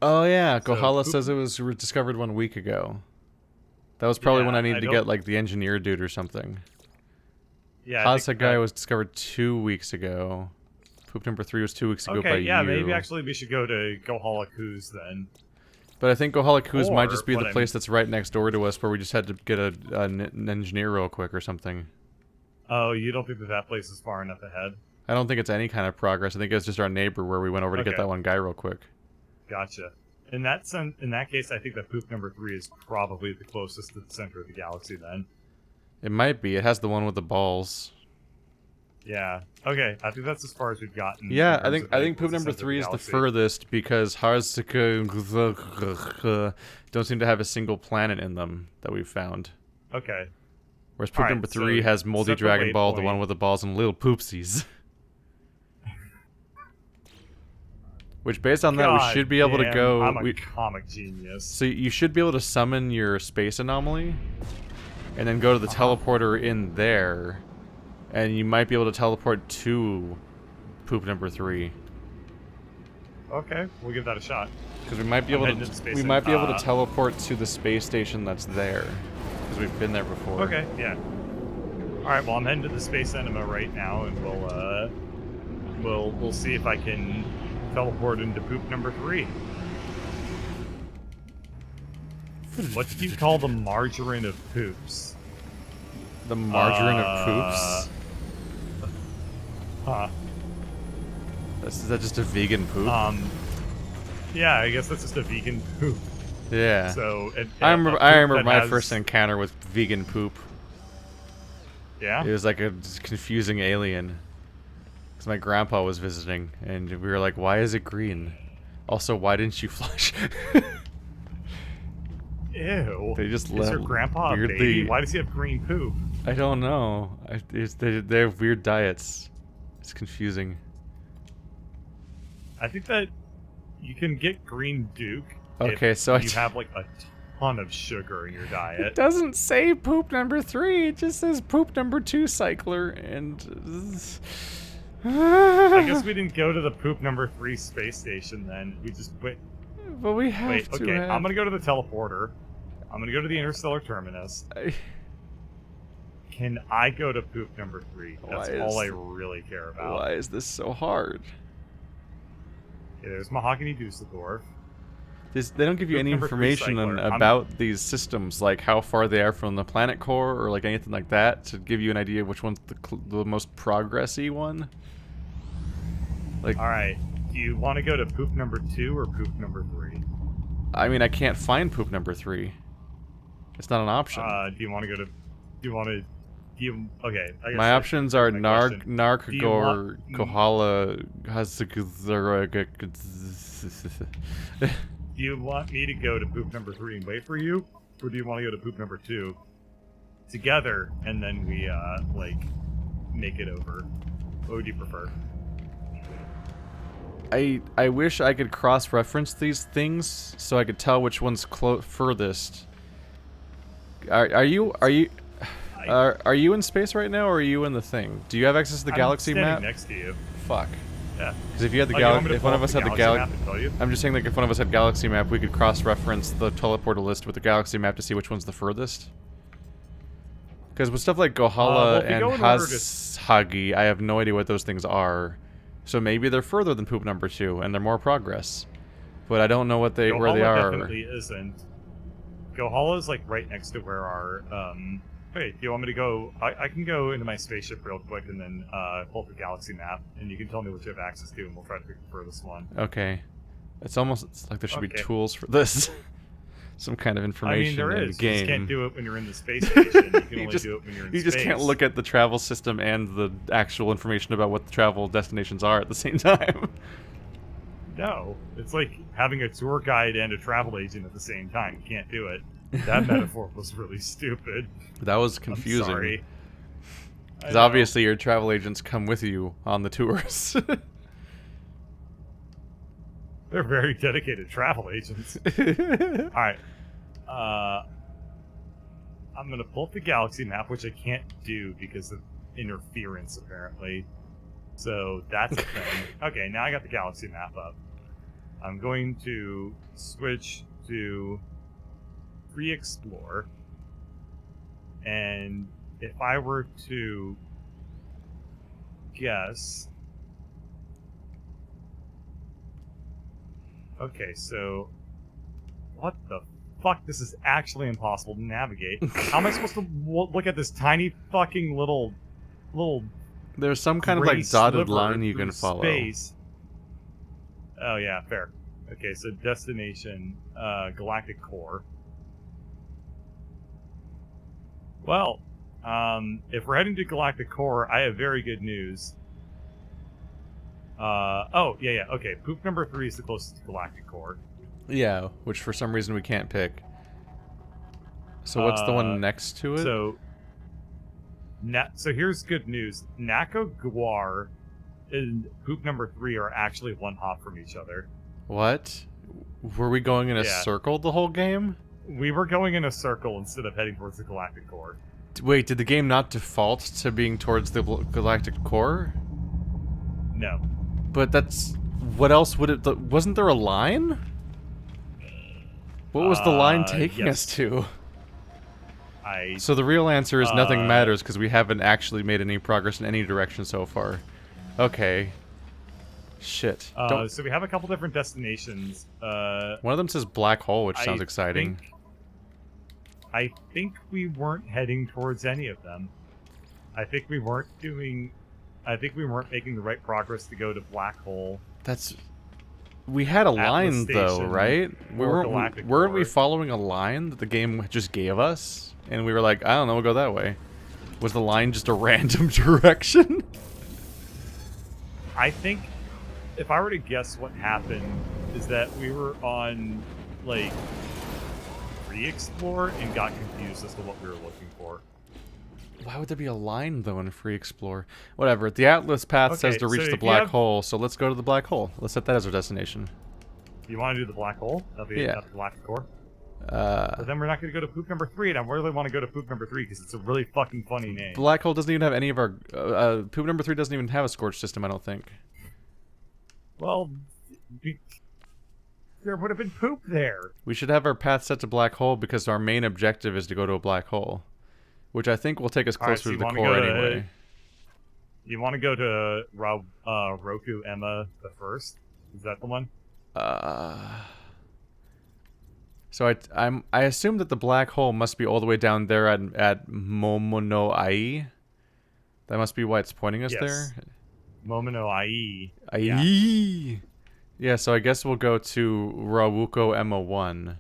Oh yeah, So, Gohala poop- says it was discovered 1 week ago. That was probably when Yeah, I needed I to don't- get like the engineer dude or something. Yeah, I think Hazhagai that- was discovered 2 weeks ago. Poop number 3 was 2 weeks ago by Okay, yeah, you. maybe actually we should go to Gohalaku's then. But I think Gohalaku's might Or just be the what I'm- place that's right next door to us, where we just had to get an engineer real quick or something. Oh, you don't think that place is far enough ahead? I don't think it's any kind of progress. I think it's just our neighbor where we went over to get Okay. that one guy real quick. Gotcha. In that case, I think that poop number 3 is probably the closest to the center of the galaxy then. It might be. It has the one with the balls. Yeah. Okay, I think that's as far as we've gotten. Yeah, in I terms think of poop the number center of 3 is the galaxy. furthest because Harzaka don't seem to have a single planet in them that we've found. Okay. Whereas poop Alright, number 3 so has Moldy set the Dragon Ball, the waypoint. one with the balls, and little poopsies. Which, based on that, we God should be able to damn, go. I'm a comic genius. So you should be able to summon your space anomaly, and then go to the teleporter in there, and you might be able to teleport to poop number 3. Okay, we'll give that a shot. Because we might be I'm able heading to to the space we might be able to in- teleport to the space station that's there, because we've been there before. Okay, yeah. All right, well I'm heading to the space enema right now, and we'll see if I can teleport into poop number 3. What do you call the margarine of poops? The margarine of poops? Huh. Is that just a vegan poop? Yeah, I guess that's just a vegan poop. Yeah. So I remember that my has- first encounter with vegan poop. Yeah. It was like a confusing alien. Because my grandpa was visiting, and we were like, why is it green? Also, why didn't you flush? Ew. They just Is let your grandpa a weirdly- baby? Why does he have green poop? I don't know. They have weird diets. It's confusing. I think that you can get green Duke. Okay, if so you have like a ton of sugar in your It diet. doesn't say poop number 3, it just says poop number 2 cycler, and... I guess we didn't go to the poop number 3 space station then. We just went. But we have Wait, to okay, have... I'm gonna go to the teleporter. I'm gonna go to the interstellar terminus. Can I go to poop number 3? That's Why all I is- really care about. Why is this so hard? Okay, there's Mahogany Dusseldorf. They don't give you Poop any number 3 information cycler. I'm- about these systems, like how far they are from the planet core, or like anything like that, to give you an idea of which one's the most progressy one. Like, Alright, do you want to go to poop number 2 or poop number 3? I mean, I can't find poop number 3. It's not an option. Do you want to go to... Do you want to... Do you... Okay, I guess My that's options are my question. Do you Narkgor, want- Kohala, Do you want me to go to poop number 3 and wait for you? Or do you want to go to poop number 2 together and then we, like, make it over? What would you prefer? I wish I could cross-reference these things so I could tell which one's furthest. Are you in space right now, or are you in the thing? Do you have access to the galaxy I'm standing map? next to you. Fuck. Yeah. Because if you had the Oh, you want me galaxy, to if pull one up of us the had the galaxy galaxy, map and tell you? I'm just saying, like, if one of us had galaxy map, we could cross-reference the teleporter list with the galaxy map to see which one's the furthest. Because with stuff like Gohala well, if we and go in order to- Hagi, I have no idea what those things are. So maybe they're further than poop number 2, and they're more progress. But I don't know what where they Gohala are. definitely isn't. Gohala is, like, right next to where our, Wait, do you want me to go... I can go into my spaceship real quick and then, pull up the galaxy map, and you can tell me what you have access to, and we'll try to pick the furthest one. Okay. It's like there should be Okay. tools for this. Some kind of I information mean, there in is. the You game. just can't do it when you're in the space station. You can You only just- do it when you're in You space. just can't look at the travel system and the actual information about what the travel destinations are at the same time. No. It's like having a tour guide and a travel agent at the same time. You can't do it. That metaphor was really stupid. That was I'm confusing. sorry. Because obviously your travel agents come with you on the tours. They're very dedicated travel agents. Alright. I'm gonna pull up the galaxy map, which I can't do because of interference, apparently. So that's a thing. Okay, now I got the galaxy map up. I'm going to switch to free explore. And if I were to guess... Okay, so... What the fuck? This is actually impossible to navigate. How am I supposed to look at this tiny fucking little There's some kind of gray like dotted sliver line you through can follow. Space? Oh yeah, fair. Okay, so destination, galactic core. Well, if we're heading to galactic core, I have very good news. Oh, yeah, okay. Poop number 3 is the closest to galactic core. Yeah, which for some reason we can't pick. So what's the one next to it? So here's good news. Nako Guar and poop number 3 are actually one hop from each other. What? Were we going in a Yeah. circle the whole game? We were going in a circle instead of heading towards the galactic core. Wait, did the game not default to being towards the galactic core? No. But that's... What else would it... Wasn't there a line? What was the line taking yes. us to? I So the real answer is nothing Uh, matters because we haven't actually made any progress in any direction so far. Okay. Shit. Don't... so we have a couple different destinations. One of them says black hole, which sounds I exciting. think- I think we weren't heading towards any of them. I think we weren't making the right progress to go to Black Hole. We had a Atlas line though, Station, right? or Galactic Weren't we Core. following a line that the game just gave us? And we were like, I don't know, we'll go that way. Was the line just a random direction? I think, if I were to guess what happened, is that we were on, like, Re-Explore and got confused as to what we were looking for. Why would there be a line, though, in Free Explore? Whatever. The Atlas path says to reach the black hole, so let's go to the black hole. Let's set that as our destination. You want to do the black hole? That'll be Yeah. the Galactic Core? But then we're not going to go to poop number 3, and I really want to go to poop number 3 because it's a really fucking funny name. Black hole doesn't even have any of our... poop number 3 doesn't even have a scorch system, I don't think. Well, there would have been poop there. We should have our path set to black hole because our main objective is to go to a black hole. Which I think will take us Alright, closer so to you the wanna core go to- anyway. You want to go to Roku Emma the first? Is that the one? So I assume that the black hole must be all the way down there at Momono Ai. That must be why it's pointing us Yes. there. Momino Ai. Ai. Yeah, so I guess we'll go to Rawuko Emma 1.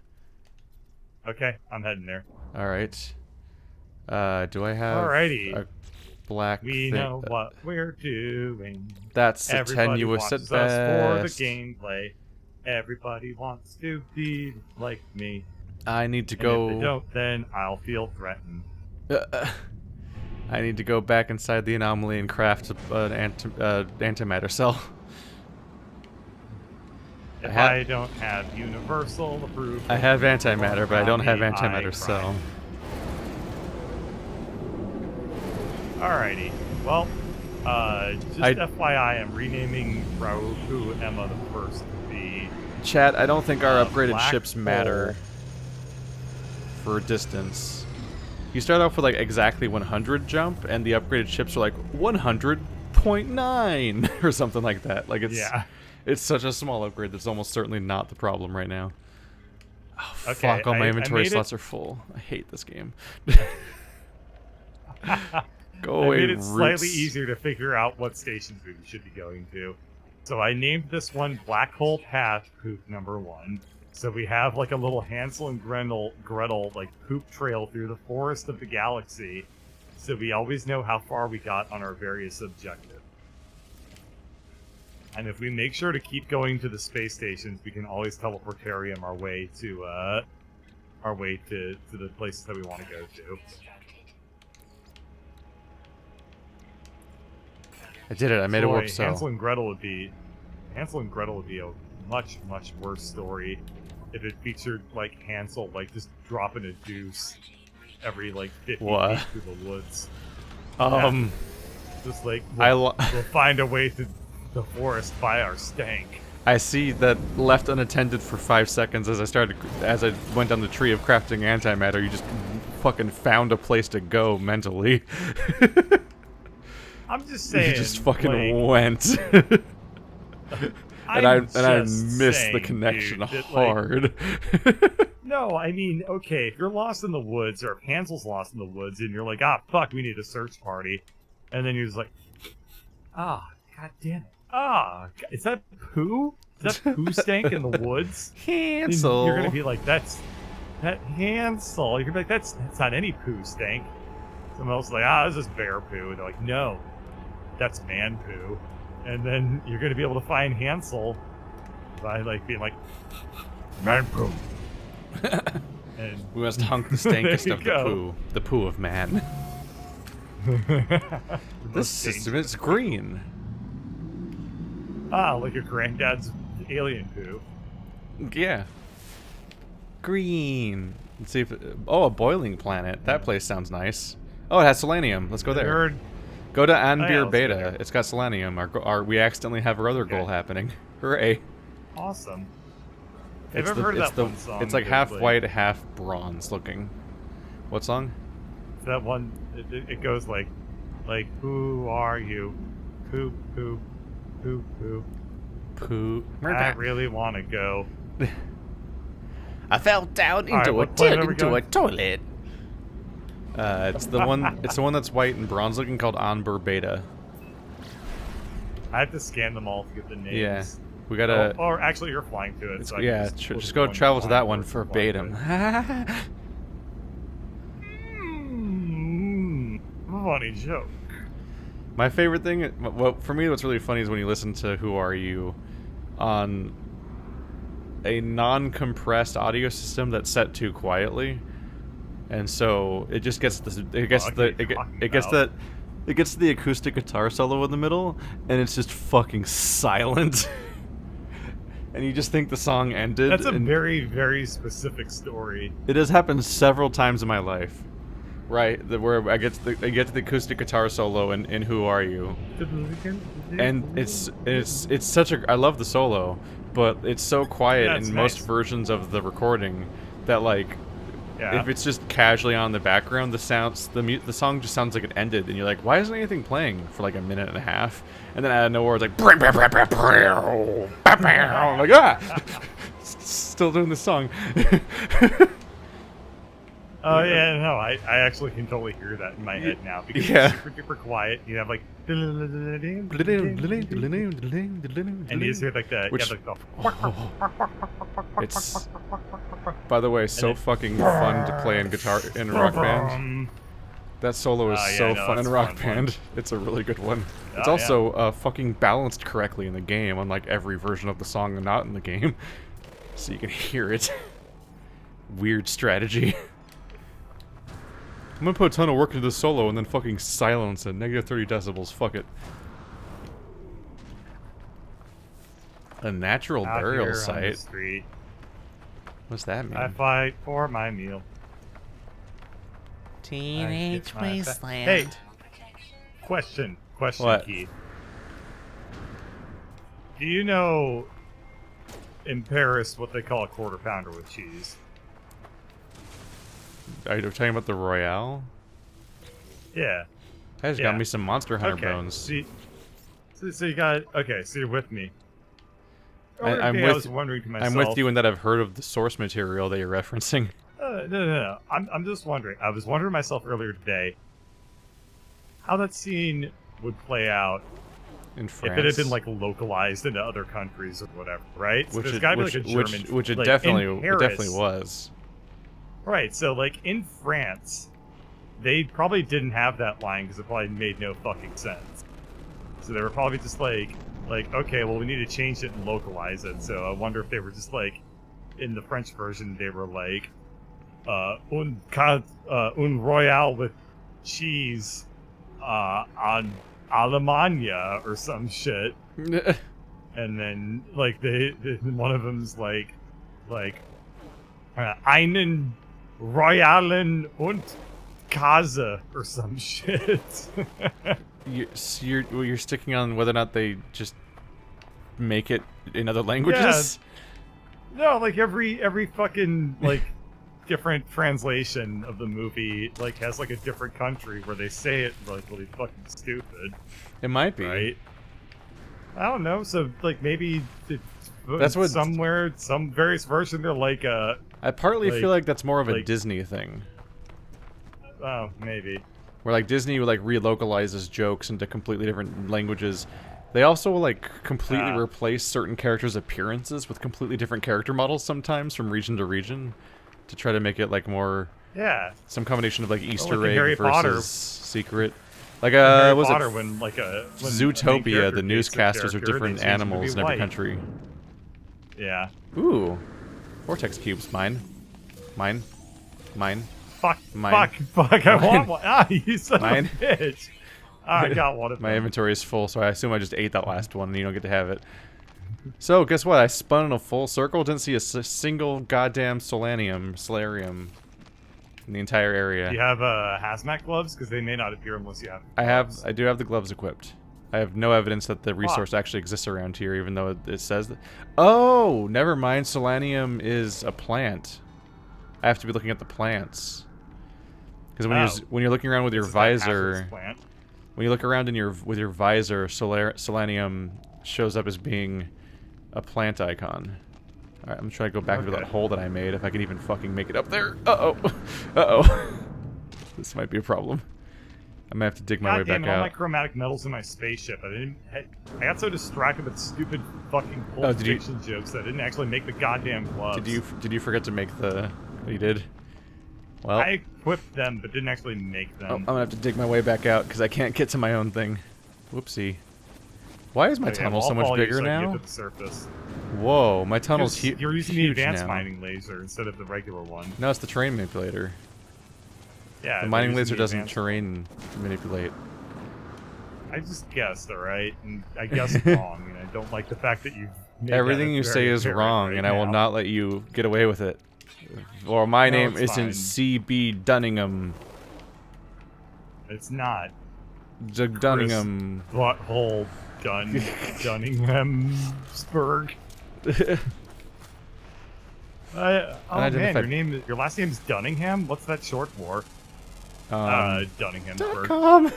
Okay, I'm heading there. Alright. Do I have Alrighty. a black We thing? know what we're doing. That's Everybody tenuous wants at us best. for the gameplay. Everybody wants to be like me. I need to And go... if they don't, then I'll feel threatened. I need to go back inside the anomaly and craft an antimatter cell. If I don't have universal approval... I have antimatter, but I don't have I antimatter cry. cell. Alrighty. Well, just FYI, I'm renaming Rauku Emma the First to be... Chat, I don't think our upgraded Black ships matter Hole. for distance. You start off with like exactly 100 jump, and the upgraded ships are like 100.9 or something like that. Like it's such a small upgrade that's almost certainly not the problem right now. Oh Okay, fuck! All my I inventory made slots it- are full. I hate this game. Go I away, made it slightly Roots. easier to figure out what stations we should be going to. So I named this one Black Hole Path Poop Number 1. So we have like a little Hansel and Gretel like poop trail through the forest of the galaxy. So we always know how far we got on our various objectives. And if we make sure to keep going to the space stations, we can always teleportarium our way to the places that we want to go to. I did it. I made a Boy, warp cell. Hansel and Gretel would be a much worse story if it featured like Hansel like just dropping a deuce every like 50 What? feet through the woods. Just like we'll find a way through the forest by our stank. I see that left unattended for 5 seconds as I went down the tree of crafting antimatter. You just fucking found a place to go mentally. I'm just saying. You just fucking like, went. and I missed the connection dude, that, hard. No, I mean, okay, if you're lost in the woods, or if Hansel's lost in the woods, and you're like, fuck, we need a search party, and then you're just like, god damn it. Is that poo? Is that poo stank in the woods? Hansel. And you're gonna be like, that Hansel. You're gonna be like, that's not any poo stank. Someone else is like, this is bear poo. And they're like, no, that's man poo. And then you're gonna be able to find Hansel by like being like, man poo. And We must hunk the stankest There of you the go. poo. The poo of man. This system is green. Like your granddad's alien poo. Yeah. Green. Let's see if... a boiling planet. That place sounds nice. Oh, it has selenium. Let's go there. Nerd. Go to yeah, Anbir let's go Beta. there. It's got selenium. We accidentally have our other goal happening. Hooray. Awesome. Have you ever heard of that one song? It's like that's half white, half bronze looking. What song? That one, it goes like, who are you? Poo, poo, poo, poo. Poo. I really want to go. I fell down All right, into what planet are we going? a toilet. It's the one. It's the one that's white and bronze looking, called Anbur Beta. I have to scan them all to get the names. Yeah, we gotta. Or actually, you're flying to it. So I Yeah, can just go travel to that one verbatim. Funny joke. My favorite thing, well, for me, what's really funny is when you listen to "Who Are You" on a non-compressed audio system that's set too quietly, and so it just gets this. It gets it gets the acoustic guitar solo in the middle, and it's just fucking silent. And you just think the song ended. That's a very, very specific story. It has happened several times in my life. Right, where I get to the acoustic guitar solo in "Who Are You," and it's such a, I love the solo, but it's so quiet in most versions of the recording that, like, if it's just casually on in the background, the song just sounds like it ended, and you're like, why isn't anything playing for like a minute and a half? And then out of nowhere it's like, I'm like, ah, still doing the song. Oh yeah, no, I actually can totally hear that in my head now because it's super quiet. You have like, and you just hear like that. It's, by the way, so fucking fun to play in guitar in Rock Band. That solo is so fun in Rock Band. It's a really good one. It's also fucking balanced correctly in the game, unlike every version of the song not in the game, so you can hear it. Weird strategy. I'm gonna put a ton of work into this solo and then fucking silence it. Negative 30 decibels, fuck it. A natural burial site? What's that mean? I fight for my meal. Teenage Wasteland. Hey! Question, what? Keith. Do you know in Paris what they call a quarter pounder with cheese? Are you talking about the Royale? Yeah. I just got me some Monster Hunter bones. So you got... Okay, so you're with me. I'm was wondering to myself... I'm with you in that I've heard of the source material that you're referencing. No. I'm just wondering. I was wondering myself earlier today how that scene would play out in France. If it had been like localized into other countries or whatever, right? So there's gotta be like a German... Which it like, definitely was. Right, so like in France, they probably didn't have that line because it probably made no fucking sense. So they were probably just like, okay, well we need to change it and localize it. So I wonder if they were just like, in the French version, they were like, un royale with cheese, on Alemania or some shit. And then like one of them's like einen Royalen und Käse or some shit. You're sticking on whether or not they just make it in other languages? Yeah. No, like every fucking like different translation of the movie like has like a different country where they say it like really fucking stupid. It might be. Right? I don't know. So like maybe that's what somewhere some various version they're like I partly feel like that's more of a Disney thing. Oh, maybe. Where like Disney like relocalizes jokes into completely different languages. They also like completely replace certain characters' appearances with completely different character models sometimes from region to region to try to make it like more some combination of like Easter egg versus secret. Like was Potter, it when Zootopia? The newscasters are different animals in every country. Yeah. Ooh. Vortex cubes, mine. Fuck, mine. Fuck, I want one. Ah, you son mine. of a bitch. I got one of them. My inventory is full, so I assume I just ate that last one and you don't get to have it. So, guess what? I spun in a full circle, didn't see a single goddamn solarium in the entire area. Do you have hazmat gloves? Because they may not appear unless you have gloves. I do have the gloves equipped. I have no evidence that the resource actually exists around here, even though it says that. Oh, never mind. Solanium is a plant. I have to be looking at the plants. Because when you're looking around with your visor, when you look around with your visor, Solanium shows up as being a plant icon. All right, I'm trying to go back to that hole that I made. If I can even fucking make it up there. Uh-oh. This might be a problem. I'm gonna have to dig my way God damn back it, all my out. chromatic metals in my spaceship. I got so distracted with stupid fucking Oh, did you- pulsation jokes that I didn't actually make the goddamn gloves. Did you forget to make the? Oh, you did. Well, I equipped them, but didn't actually make them. oh, I'm gonna have to dig my way back out because I can't get to my own thing. Whoopsie. Why is my Okay, tunnel well, so I'll much follow you bigger so I can now? Get to the surface. Whoa, my tunnel's Because you're using the huge advanced now. mining laser instead of the regular one. No, it's the terrain manipulator. Yeah, The they're mining using laser the doesn't advanced- terrain manipulate. I just guessed, alright? And I guessed wrong, and I don't like the fact that you've made Everything that you say very is apparent wrong, right and I will now. not let you get away with it. Or my No, name it's isn't fine. C.B. Dunningham. It's not. Doug Dunningham. Butthole Dunninghamsburg. Oh man, Unidentified- your last name's Dunningham? What's that short for? Dunninghamsburg. .com.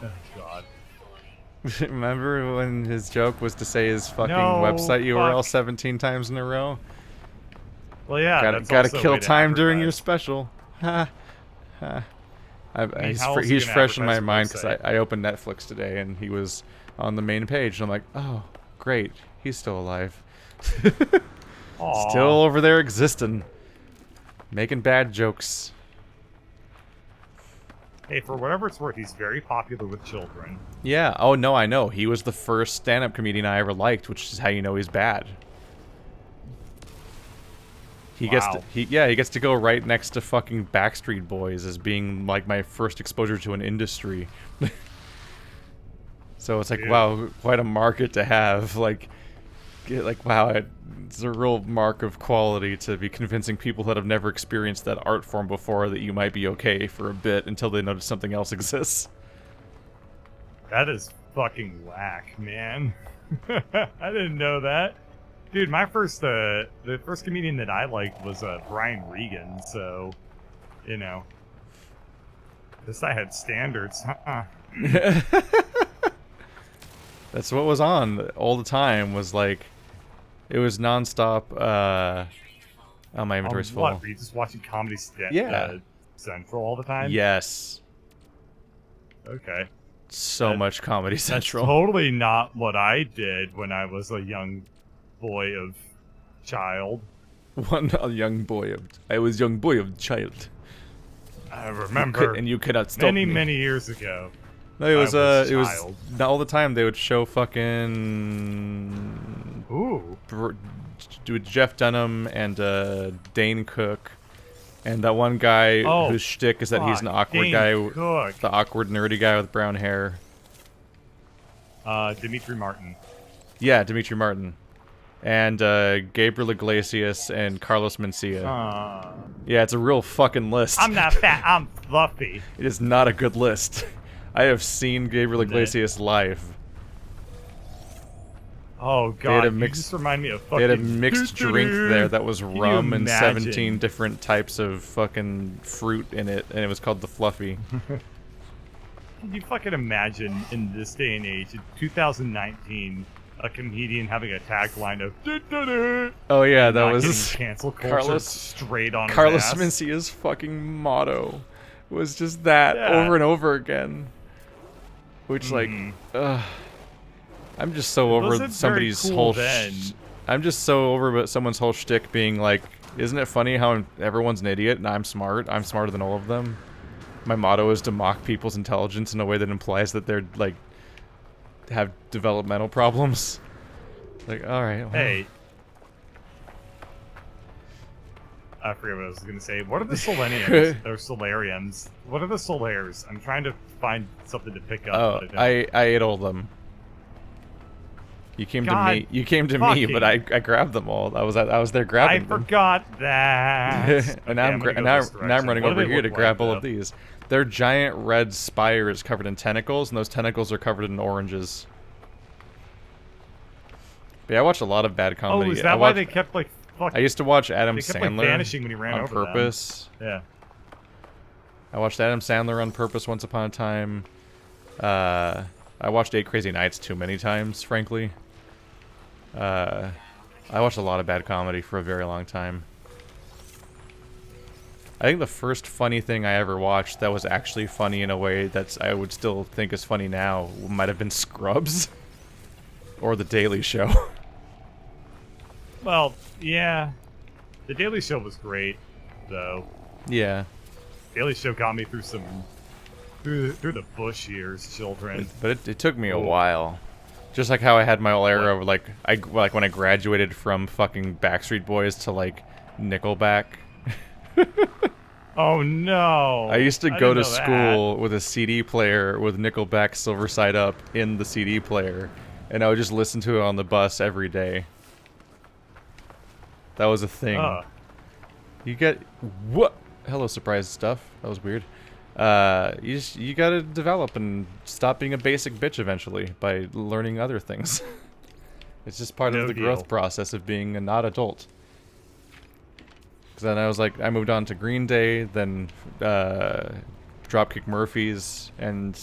Oh god. Remember when his joke was to say his fucking No, website URL fuck. 17 times in a row? Well, yeah, Gotta that's also a kill way to time during your advertise. special. Ha. Ha. mean, He's, how else are you he's gonna fresh in my advertise your mind because website? I opened Netflix today and he was on the main page. And I'm like, oh, great. He's still alive. Aw. Still over there existing. Making bad jokes. Hey, for whatever it's worth, he's very popular with children. Yeah. Oh, no, I know. He was the first stand-up comedian I ever liked, which is how you know he's bad. He gets to, Wow. he gets to go right next to fucking Backstreet Boys as being like my first exposure to an industry. So it's like, Dude. wow, quite a market to have. Like wow, it's a real mark of quality to be convincing people that have never experienced that art form before that you might be okay for a bit until they notice something else exists. That is fucking whack, man. I didn't know that. Dude, my first, the first comedian that I liked was Brian Regan, so, you know. This I had standards. That's what was on all the time. Was like, it was nonstop. Oh, my inventory's full. What, were you just watching Comedy Yeah. Central all the time? Yes, Okay. so That- much Comedy That's Central. totally not what I did when I was a young boy of child. A young boy of. I was young boy of child. I remember And you cannot stop many, me. many years ago. No, it was I was it was child. not all the time. They would show fucking Ooh. with Jeff Dunham and Dane Cook, and that one guy Oh, whose shtick is that he's an fuck, awkward Dane guy, Cook. the awkward nerdy guy with brown hair. Dimitri Martin. Yeah, Dimitri Martin, and Gabriel Iglesias and Carlos Mencia. Yeah, it's a real fucking list. I'm not fat, I'm fluffy. It is not a good list. I have seen Gabriel Iglesias live. Oh had god, a you mix- just remind me of fucking... They had a mixed drink there that was you rum and imagine? 17 different types of fucking fruit in it, and it was called the Fluffy. Can you fucking imagine in this day and age, in 2019, a comedian having a tagline of Oh yeah, that not was getting cancel culture Carlos- straight on Carlos his ass? Mencia's fucking motto. Was just that Yeah. over and over again. Which like, I'm just so over wasn't very somebody's cool whole. then. I'm just so over someone's whole shtick being like, isn't it funny how everyone's an idiot and I'm smart? I'm smarter than all of them. My motto is to mock people's intelligence in a way that implies that they're like have developmental problems. Like, all right. Well, Hey. I forget what I was going to say. What are the Solenians? or Solarians? What are the Solares? I'm trying to find something to pick up. Oh, but I don't. I ate all of them. You came to God me. You came to me, fucking- but I grabbed them all. I was there grabbing I them. forgot that. And now Okay, I'm, gonna go now this now I'm direction. running What do over they here to look grab like, all of though? these. They're giant red spires covered in tentacles, and those tentacles are covered in oranges. But yeah, I watched a lot of bad comedy. Oh, is I that why watched- they kept like fucking? I used to watch Adam They kept, Sandler like, vanishing when he ran on over them. purpose. Yeah. I watched Adam Sandler on purpose once upon a time. I watched 8 Crazy Nights too many times, frankly. I watched a lot of bad comedy for a very long time. I think the first funny thing I ever watched that was actually funny in a way that's I would still think is funny now might have been Scrubs. Or The Daily Show. Well, yeah. The Daily Show was great, though. Yeah. Daily Show got me through through the Bush years, children. But it took me a while. Just like how I had my whole era of like when I graduated from fucking Backstreet Boys to like Nickelback. Oh no! I used to I go didn't to know school with a CD player with Nickelback Silver Side Up in the CD player, and I would just listen to it on the bus every day. That was a thing. You get what? Hello, surprise stuff. That was weird. You gotta develop and stop being a basic bitch eventually by learning other things. It's just part of the growth process of being a not adult. Because then I was like, I moved on to Green Day, then Dropkick Murphys, and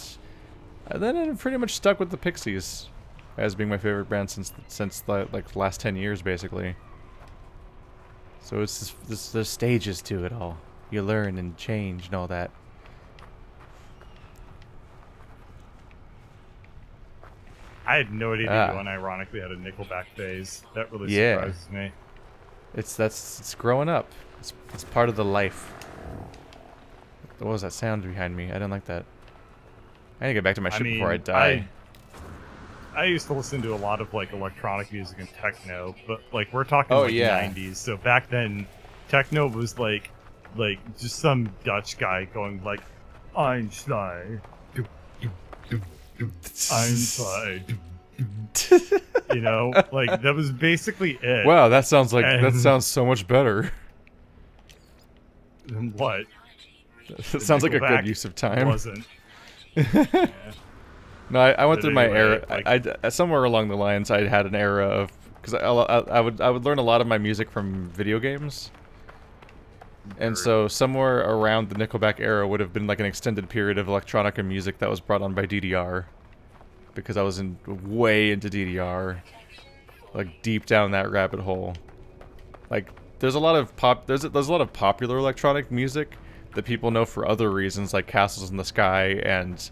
then I pretty much stuck with the Pixies as being my favorite band since like the last 10 years basically. So it's there's stages to it all. You learn and change and all that. I had no idea you unironically had a Nickelback phase. That really surprises me. It's growing up. It's part of the life. What was that sound behind me? I didn't like that. I need to get back to my shit before I die. I used to listen to a lot of like electronic music and techno, but like we're talking 90s. So back then, techno was like just some Dutch guy going like Einstein, Einstein. You know, like that was basically it. Wow, that sounds so much better. What? It sounds like a good use of time. Wasn't. No, I went through my era. Like, I somewhere along the lines I had an era of because I would learn a lot of my music from video games, and so somewhere around the Nickelback era would have been like an extended period of electronica music that was brought on by DDR, because I was way into DDR, like deep down that rabbit hole. Like there's a lot of there's a lot of popular electronic music that people know for other reasons, like Castles in the Sky and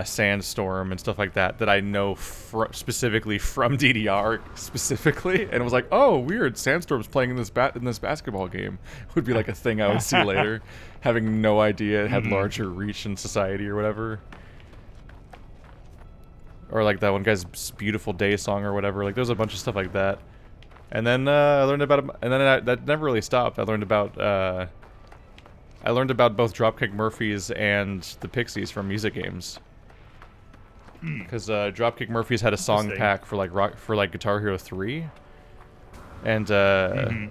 Sandstorm and stuff like that, that I know specifically from DDR specifically, and it was like, oh, weird, Sandstorm's playing in this basketball game. Would be like a thing I would see later, having no idea it had larger reach in society or whatever. Or like that one guy's Beautiful Day song or whatever. Like there's a bunch of stuff like that. And then I learned about, and then that never really stopped. I learned about both Dropkick Murphys and the Pixies from music games. Because Dropkick Murphys had a song pack for like Guitar Hero 3, and and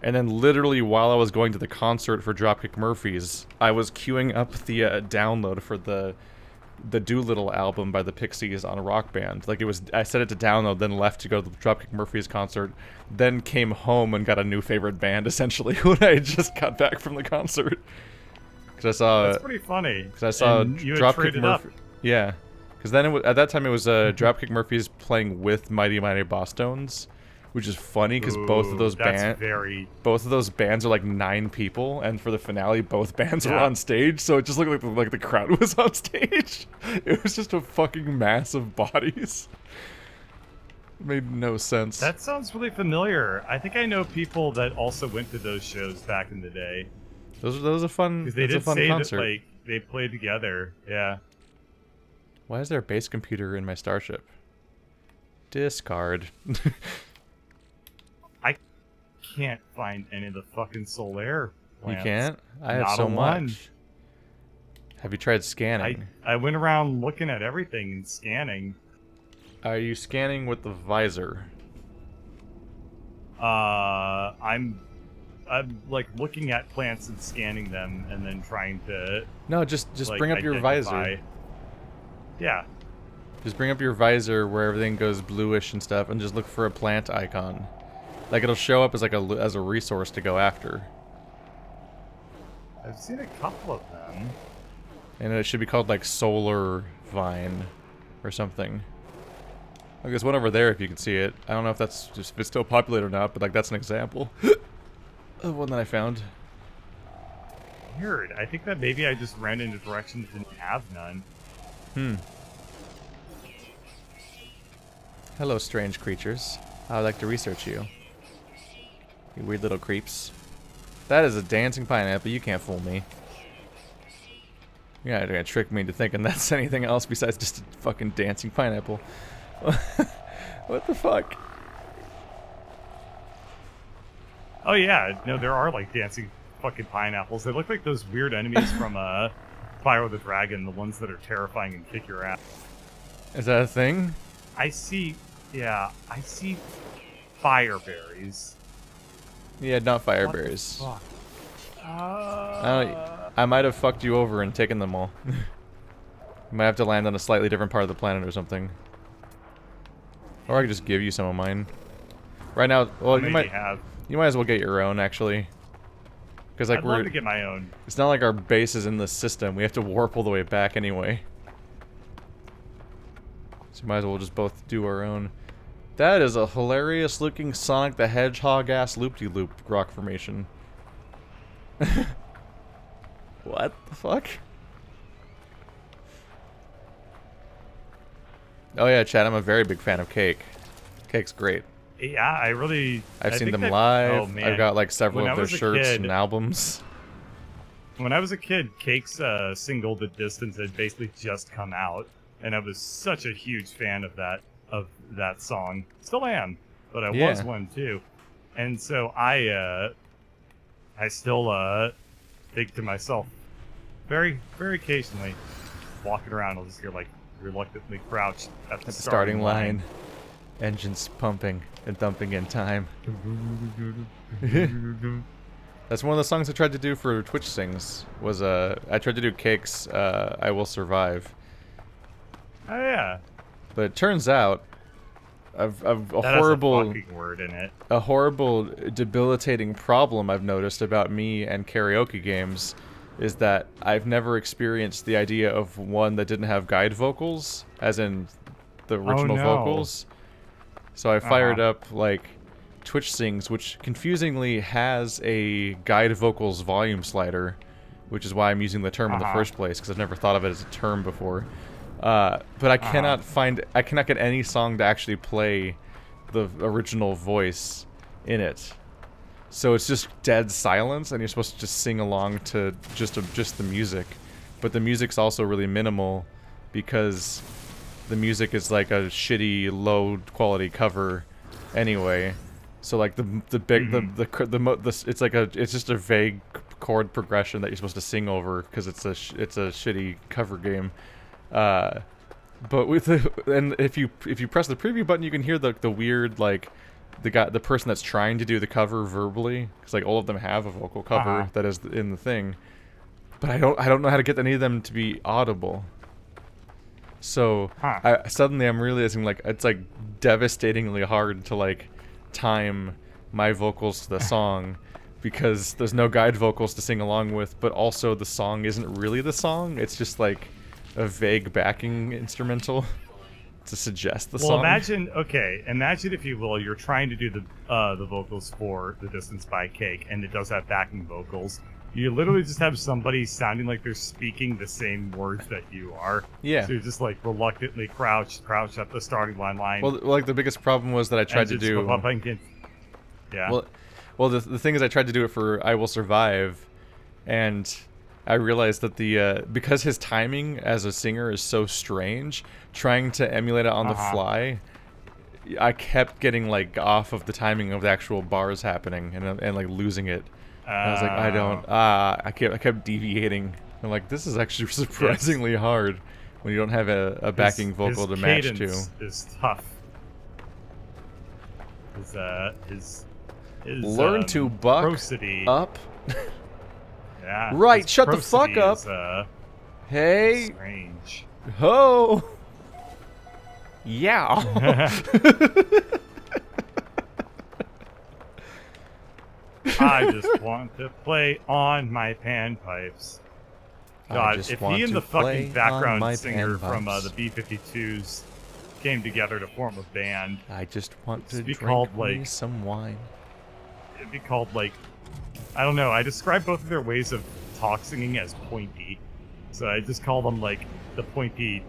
then literally while I was going to the concert for Dropkick Murphys, I was queuing up the download for the Doolittle album by the Pixies on Rock Band. Like I set it to download, then left to go to the Dropkick Murphys concert, then came home and got a new favorite band essentially when I just got back from the concert. Because I saw that's pretty funny. Because I saw Dropkick Murphys. Yeah, because then at that time it was Dropkick Murphys playing with Mighty Mighty Boss Tones, which is funny because both of those bands are like 9 people, and for the finale both bands were on stage, so it just looked like the crowd was on stage. It was just a fucking mass of bodies. It made no sense. That sounds really familiar. I think I know people that also went to those shows back in the day. Those are fun. Because they did say concert. that like they played together. Yeah. Why is there a base computer in my starship? Discard. I can't find any of the fucking Solaire plants. You can't? I have so much. Have you tried scanning? I went around looking at everything and scanning. Are you scanning with the visor? I'm like looking at plants and scanning them and then trying to... No, just like, bring up your visor. Yeah. Just bring up your visor where everything goes bluish and stuff, and just look for a plant icon. Like it'll show up as like as a resource to go after. I've seen a couple of them. And it should be called like Solar Vine or something. Like there's one over there if you can see it. I don't know if it's still populated or not, but like that's an example of one that I found. weird. I think that maybe I just ran in a direction that didn't have none. Hello, strange creatures. I would like to research you. You weird little creeps. That is a dancing pineapple. You can't fool me. You're not gonna trick me into thinking that's anything else besides just a fucking dancing pineapple. What the fuck? Oh yeah, no, there are like dancing fucking pineapples. They look like those weird enemies from Fire the Dragon, the ones that are terrifying and kick your ass. Is that a thing? I see fire berries. Yeah, not fire What the berries. fuck? I might have fucked you over and taken them all. You might have to land on a slightly different part of the planet or something. Or I could just give you some of mine. Right now, well, you might as well get your own actually. Because like I'd love to get my own. It's not like our base is in the system. We have to warp all the way back anyway. So might as well just both do our own. That is a hilarious looking Sonic the Hedgehog ass loop-de-loop rock formation. What the fuck? Oh yeah, Chad, I'm a very big fan of Cake. Cake's great. Yeah, I've seen think them that- live. Oh, man. I've got like several When of I their was a shirts kid- and albums. When I was a kid, Cake's single "The Distance" had basically just come out, and I was such a huge fan of that song. Still am, but I was one too. And so I still think to myself, very, very occasionally, walking around, I'll just hear like reluctantly crouched at the Starting line. Engines pumping and thumping in time. That's one of the songs I tried to do for Twitch Sings. Was I tried to do Cake's "I Will Survive," Oh yeah, but it turns out I've a that horrible, has a fucking word in it. a horrible, debilitating problem I've noticed about me and karaoke games is that I've never experienced the idea of one that didn't have guide vocals, as in the original no. vocals. So I fired up like Twitch Sings, which confusingly has a guide vocals volume slider, which is why I'm using the term in the first place, because I've never thought of it as a term before. But I cannot get any song to actually play the original voice in it. So it's just dead silence, and you're supposed to just sing along to just the music. But the music's also really minimal, because the music is like a shitty, low quality cover, anyway. So like it's just a vague chord progression that you're supposed to sing over because it's a shitty cover game. But with and if you press the preview button, you can hear the weird like the person that's trying to do the cover verbally, because like all of them have a vocal cover that is in the thing. But I don't know how to get any of them to be audible. So suddenly I'm realizing like it's like devastatingly hard to like time my vocals to the song because there's no guide vocals to sing along with, but also the song isn't really the song. It's just like a vague backing instrumental to suggest the song. Well, imagine if you will, you're trying to do the vocals for "The Distance" by Cake, and it does have backing vocals. You literally just have somebody sounding like they're speaking the same words that you are. Yeah. So you're just like reluctantly crouched at the starting line. Well, like the biggest problem was that I tried to do. Yeah. Well, the thing is, I tried to do it for "I Will Survive," and I realized that because his timing as a singer is so strange, trying to emulate it on the fly, I kept getting like off of the timing of the actual bars happening and like losing it. And I was like, I kept deviating. I'm like, this is actually surprisingly hard when you don't have a backing vocal to match to. His cadence is tough. His learn to buck prosody. up. Yeah. Right, shut the fuck up. Hey. Strange. Ho. Yeah. I just want to play on my panpipes. God, if he and the fucking background singer from the B-52s came together to form a band, I just want to drink like, some wine. It'd be called like, I don't know. I describe both of their ways of talk singing as Pointy, so I just call them like the Pointy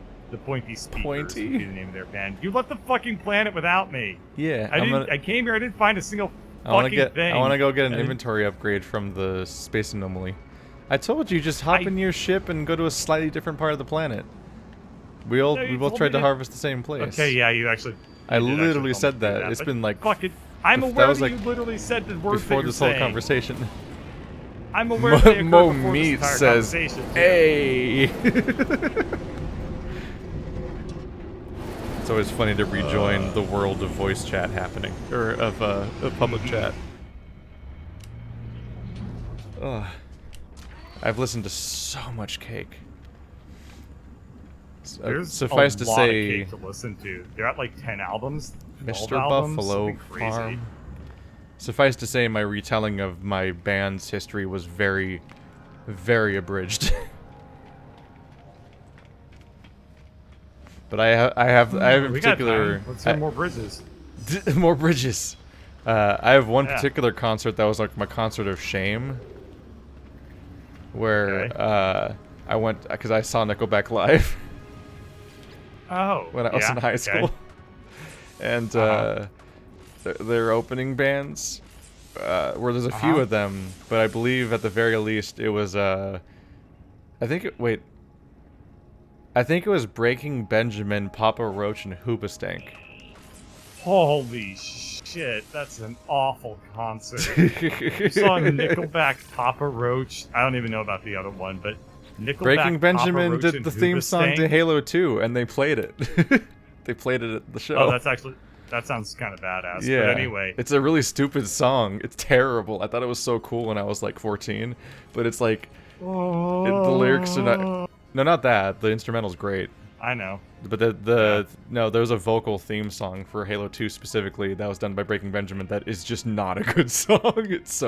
Speakers. Pointy? Would be the name of their band. You left the fucking planet without me. Yeah, I came here. I didn't find a single I want fucking thing. I want to go get an And- inventory upgrade from the space anomaly. I told you, just hop in your ship and go to a slightly different part of the planet. We No, both you told tried me to to- harvest the same place. Okay, yeah, you actually. I you did actually literally tell me said to do that. It's but been like fuck it. I'm that aware was that like you literally said the words before that you're this whole saying. conversation. I'm aware that they occurred Mo before Meat this entire says, conversation, too. "Hey." It's always funny to rejoin the world of voice chat happening, or of public chat. Ugh. I've listened to so much Cake. There's Suffice a to lot say, of Cake to listen to. They're at like 10 albums. 12 Mr. albums, Buffalo something crazy. Farm. Suffice to say, my retelling of my band's history was very, very abridged. But I have in We got particular time. Let's hear more bridges. more bridges. I have one Yeah. particular concert that was like my concert of shame, where Okay. I went because I saw Nickelback live Oh. when I was yeah, in high okay. school, and their opening bands, where there's a few of them, but I believe at the very least it was I think it was Breaking Benjamin, Papa Roach, and Hoobastank. Holy shit, that's an awful concert. You saw Nickelback, Papa Roach. I don't even know about the other one, but Nickelback, Breaking Benjamin Papa Roach, did and the theme song to Hoobastank. Halo 2, and they played it. They played it at the show. Oh, that sounds kind of badass. yeah. But anyway, It's a really stupid song. It's terrible. I thought it was so cool when I was like 14, but it's like the lyrics are not. No, not that. The instrumental's great. I know. But no, there's a vocal theme song for Halo 2 specifically that was done by Breaking Benjamin that is just not a good song. It's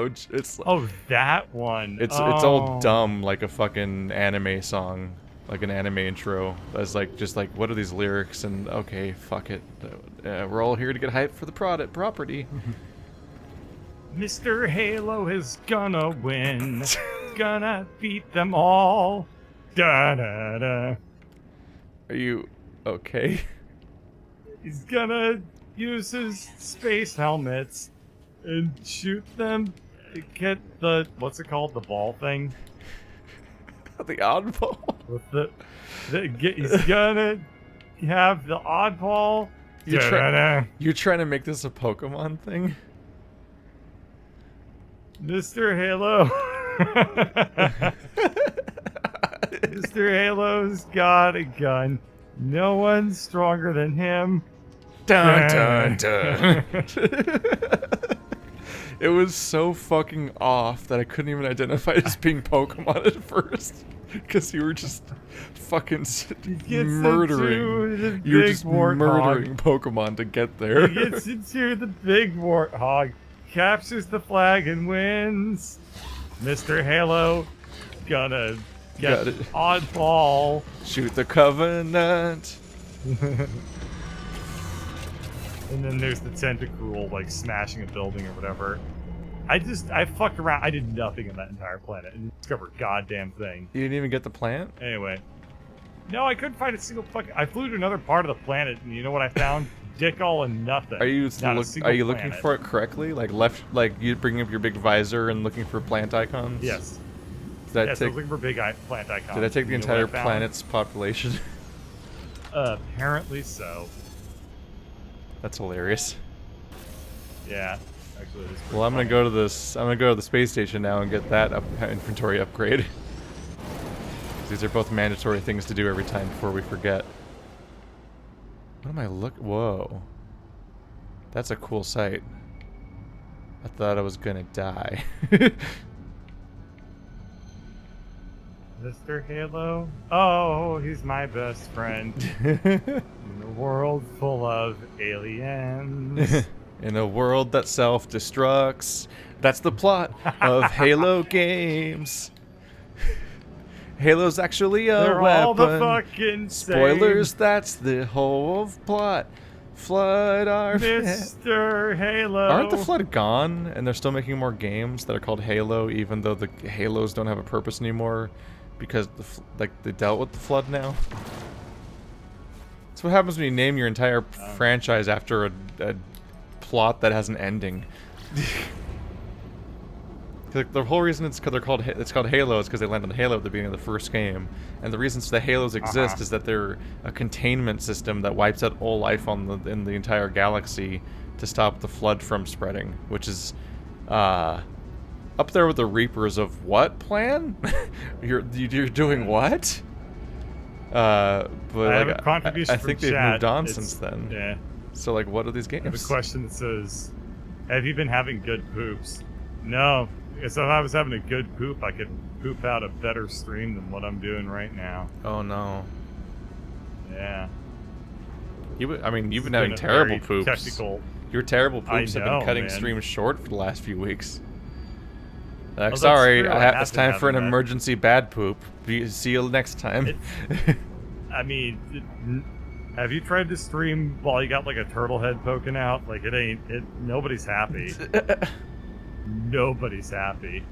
Oh, that one. it's all dumb like a fucking anime song, like an anime intro. That's like just like what are these lyrics and okay, fuck it. We're all here to get hyped for the property. Mr. Halo is gonna win. He's gonna beat them all. Da da da. Are you okay? He's gonna use his space helmets and shoot them to get the what's it called? The ball thing? The oddball. With he's gonna have the oddball. You're Da-da-da. You're trying to make this a Pokemon thing? Mr. Halo. Mr. Halo's got a gun. No one's stronger than him. Dun dun dun. It was so fucking off that I couldn't even identify it as being Pokemon at first. Because you were just fucking murdering. You were just murdering Pokemon to get there. He gets into the big warthog, captures the flag, and wins. Mr. Halo gonna get Got it. oddball. Shoot the Covenant. And then there's the Tentacruel, like, smashing a building or whatever. I fucked around. I did nothing in that entire planet and discovered a goddamn thing. You didn't even get the plant? Anyway. No, I couldn't find a single fucking... I flew to another part of the planet, and you know what I found? Dick all and nothing. Are you Not a single looking planet. for it correctly? Like you bringing up your big visor and looking for plant icons? Yes. Did that Yes, I take was looking for big plant icons. Did I take the You know what entire I found? planet's population? Apparently so. That's hilarious. Yeah. Actually, it is pretty Well, I'm gonna funny. go to this. I'm gonna go to the space station now and get that inventory upgrade. These are both mandatory things to do every time before we forget. What am I Whoa. That's a cool sight. I thought I was gonna die. Mr. Halo? Oh, he's my best friend. In a world full of aliens. In a world that self-destructs. That's the plot of Halo games. Halo's actually a They're weapon. all the fucking same. Spoilers, that's the whole plot. Flood our Mr. Halo. Aren't the Flood gone, and they're still making more games that are called Halo, even though the Halos don't have a purpose anymore, because they dealt with the Flood now? That's what happens when you name your entire franchise after a plot that has an ending. The whole reason it's called Halo is because they landed on Halo at the beginning of the first game, and the reason the Halos exist is that they're a containment system that wipes out all life in the entire galaxy to stop the Flood from spreading, which is up there with the Reapers of what plan? you're doing what? But I think they've moved on since then. Yeah. So like, what are these games? I have a question that says, "Have you been having good poops?" No. So if I was having a good poop, I could poop out a better stream than what I'm doing right now. Oh no. Yeah. You've been having terrible poops. Technical. Your terrible poops have been cutting man. streams short for the last few weeks. That's Sorry, true. it's time for an emergency bad poop. See you next time. Have you tried to stream while you got like a turtle head poking out? Like nobody's happy. Nobody's happy.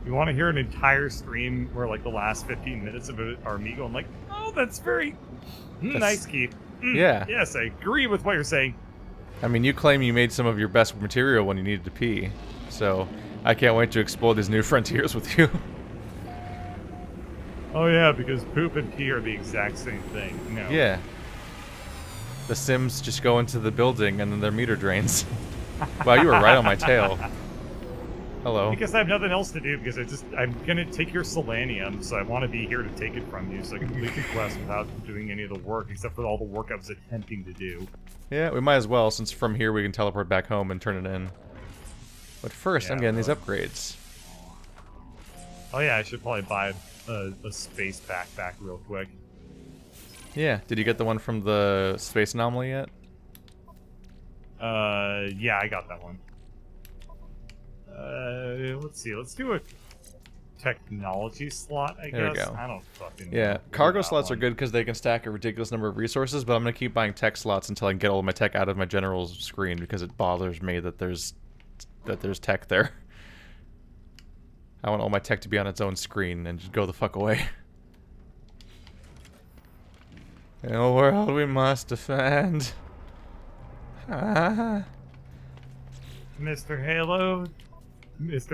You want to hear an entire stream where like the last 15 minutes of it are me going like, "Oh, that's very nice, Keith." Yeah. Yes, I agree with what you're saying. I mean, you claim you made some of your best material when you needed to pee, so I can't wait to explore these new frontiers with you. Oh yeah, because poop and pee are the exact same thing. No. Yeah. The Sims just go into the building and then their meter drains. Wow, you were right on my tail. Hello. Because I have nothing else to do, because I'm gonna take your Solanium, so I want to be here to take it from you, so I can complete the quest without doing any of the work, except for all the work I was attempting to do. Yeah, we might as well, since from here we can teleport back home and turn it in. But first, I'm getting these upgrades. Oh yeah, I should probably buy a space backpack real quick. Yeah, did you get the one from the space anomaly yet? Yeah, I got that one. Let's see. Let's do a technology slot, I There we guess. go. I don't fucking know. Yeah, cargo slots are good because they can stack a ridiculous number of resources, but I'm going to keep buying tech slots until I can get all of my tech out of my general's screen because it bothers me that there's tech there. I want all my tech to be on its own screen and just go the fuck away. In a world we must defend. Mr.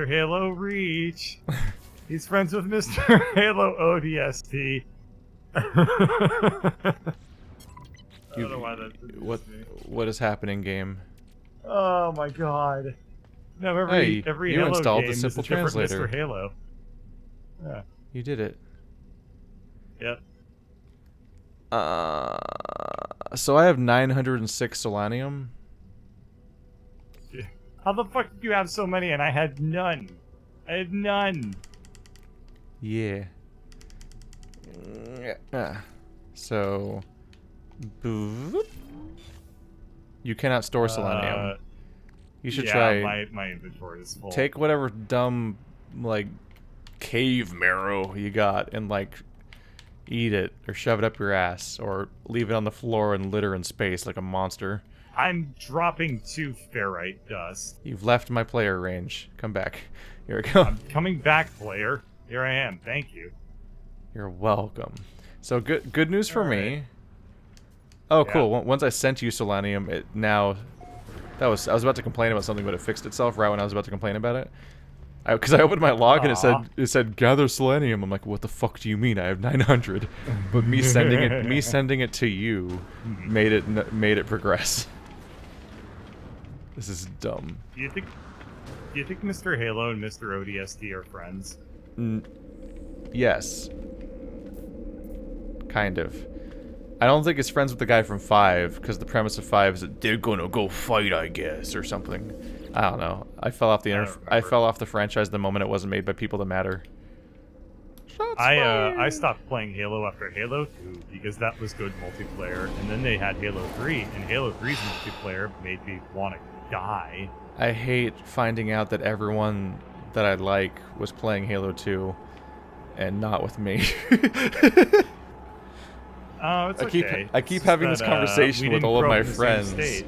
Halo Reach. He's friends with Mr. Halo ODST. I don't know why that did this to me. What is happening, game? Oh my god. No, every you Halo installed game the is simple a different translator. Mr. Halo. Yeah. You did it. Yep. So I have 906 Solanium. How the fuck did you have so many and I had none? I had none. Yeah. So, boop. You cannot store Solanium. You should try. My inventory is full. Take whatever dumb, like, cave marrow you got and, like, eat it or shove it up your ass or leave it on the floor and litter in space like a monster. I'm dropping 2 ferrite dust. You've left my player range. Come back. Here we go. I'm coming back, player. Here I am. Thank you. You're welcome. So good news for me. Oh, cool. Yeah. Once I sent you Solanium, it now... I was about to complain about something, but it fixed itself right when I was about to complain about it. Because I opened my log and it said gather Solanium. I'm like, what the fuck do you mean? I have 900. But me sending it to you made it progress. This is dumb. Do you think Mr. Halo and Mr. ODST are friends? Yes. Kind of. I don't think it's friends with the guy from 5, because the premise of 5 is that they're gonna go fight, I guess, or something. I don't know. I fell off the franchise the moment it wasn't made by people that matter. I stopped playing Halo after Halo 2 because that was good multiplayer, and then they had Halo 3, and Halo 3's multiplayer made me want to die. I hate finding out that everyone that I like was playing Halo 2 and not with me. Oh, it's okay. I keep having this conversation with all of my friends. State.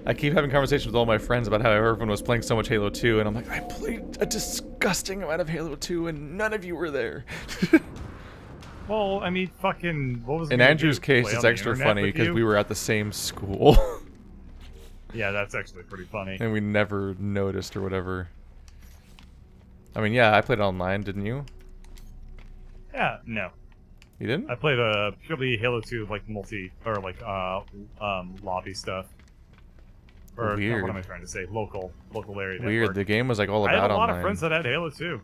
I keep having conversations with all my friends about how everyone was playing so much Halo 2, and I'm like, I played a disgusting amount of Halo 2, and none of you were there. Well, I mean, fucking, what was it? In gonna Andrew's do? case, Play it's on the extra internet funny with because you? we were at the same school, Yeah, that's actually pretty funny. and we never noticed or whatever. I mean, yeah, I played online, didn't you? Yeah, no. You didn't? I played purely Halo 2 like multi or like lobby stuff. Or no, Weird. what am I trying to say? Local area. Weird. Network. The game was like all I about had a lot online. of friends that had Halo 2.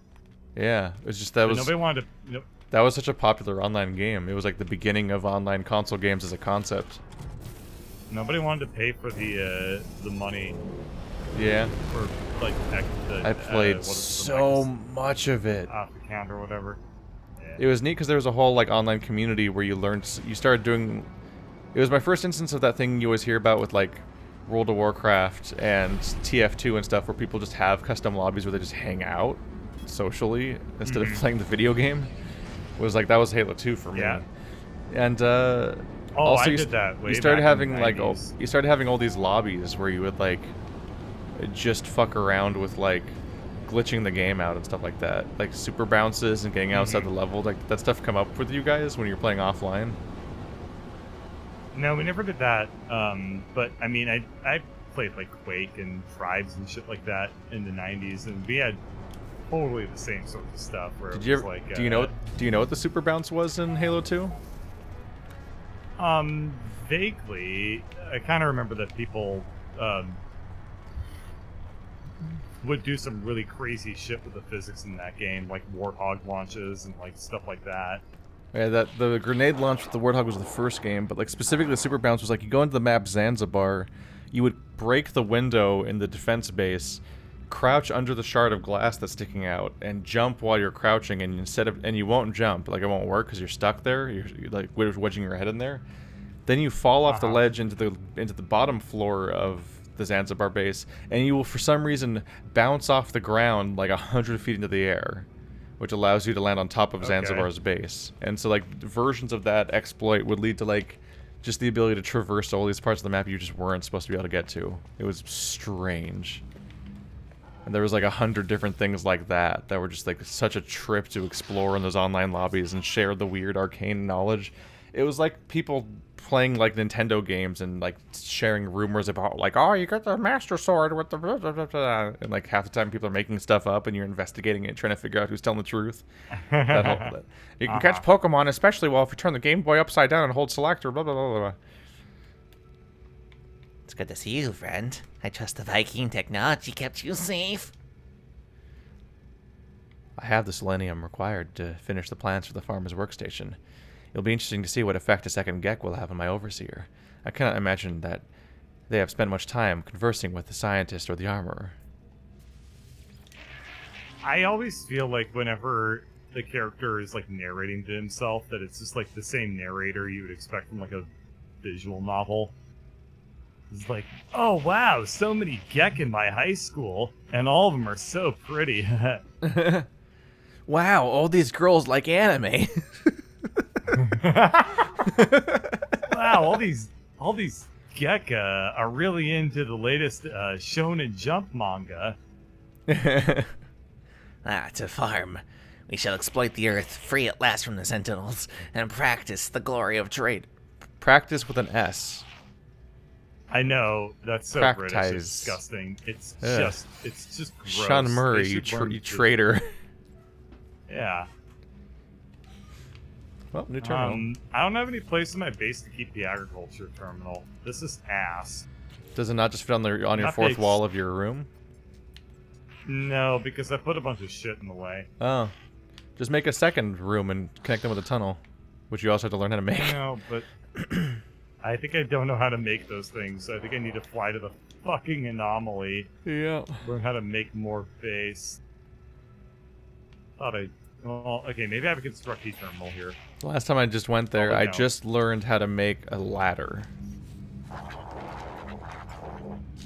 Yeah, it was just that But was nobody wanted to. Nope. that was such a popular online game. It was like the beginning of online console games as a concept. Nobody wanted to pay for the money Yeah, for like I played what is it, so much of it. off the count or whatever. Yeah. It was neat because there was a whole like online community where you learned, you started doing. It was my first instance of that thing you always hear about with like World of Warcraft and TF2 and stuff, where people just have custom lobbies where they just hang out socially instead of playing the video game. It was like that was Halo 2 for me. Yeah. And I did that way you started back in having the like 90s. you started having all these lobbies where you would like just fuck around with like glitching the game out and stuff like that, like super bounces and getting outside the level. Like that stuff come up with you guys when you're playing offline? No, we never did that. But I mean, I played like Quake and Tribes and shit like that in the '90s, and we had totally the same sort of stuff. Where Did it you was ever, like, do you know what the super bounce was in Halo 2? Vaguely, I kind of remember that people would do some really crazy shit with the physics in that game, like Warthog launches and like stuff like that. Yeah, that the grenade launch with the Warthog was the first game, but like specifically the super bounce was like you go into the map Zanzibar, you would break the window in the defense base, crouch under the shard of glass that's sticking out, and jump while you're crouching, and and you won't jump, like it won't work because you're stuck there. You're like wedging your head in there. Then you fall off the ledge into the bottom floor of the Zanzibar base, and you will for some reason bounce off the ground like 100 feet into the air, which allows you to land on top of Zanzibar's base. And so like versions of that exploit would lead to like just the ability to traverse all these parts of the map you just weren't supposed to be able to get to. It was strange. And there was like 100 different things like that that were just like such a trip to explore in those online lobbies and share the weird arcane knowledge. It was like people playing like Nintendo games and like sharing rumors about like, oh, you got the Master Sword with the blah, blah, blah, blah. And like half the time people are making stuff up and you're investigating it, trying to figure out who's telling the truth. You can catch Pokemon, especially if you turn the Game Boy upside down and hold select or blah blah blah blah. It's good to see you, friend. I trust the Viking technology kept you safe. I have the selenium required to finish the plans for the farmer's workstation. It'll be interesting to see what effect a second Gek will have on my overseer. I cannot imagine that they have spent much time conversing with the scientist or the armorer. I always feel like whenever the character is like narrating to himself, that it's just like the same narrator you would expect from like a visual novel. It's like, oh wow, so many Gek in my high school, and all of them are so pretty. Wow, all these girls like anime. Wow, all these Gek are really into the latest Shonen Jump manga. To farm. We shall exploit the earth, free at last from the sentinels, and practice the glory of trade. Practice with an S. I know, that's so British, Practice. it's disgusting. It's just gross. Sean Murray, They you should learn to- traitor. Yeah. Well, new terminal. I don't have any place in my base to keep the agriculture terminal. This is ass. Does it not just fit on your That fourth makes- wall of your room? No, because I put a bunch of shit in the way. Oh. Just make a second room and connect them with a tunnel, which you also have to learn how to make. No, but I think I don't know how to make those things. So I think I need to fly to the fucking anomaly. Yeah. Learn how to make more base. Well, okay, maybe I have a constructy terminal here. The last time I just went there, Oh, I no. just learned how to make a ladder.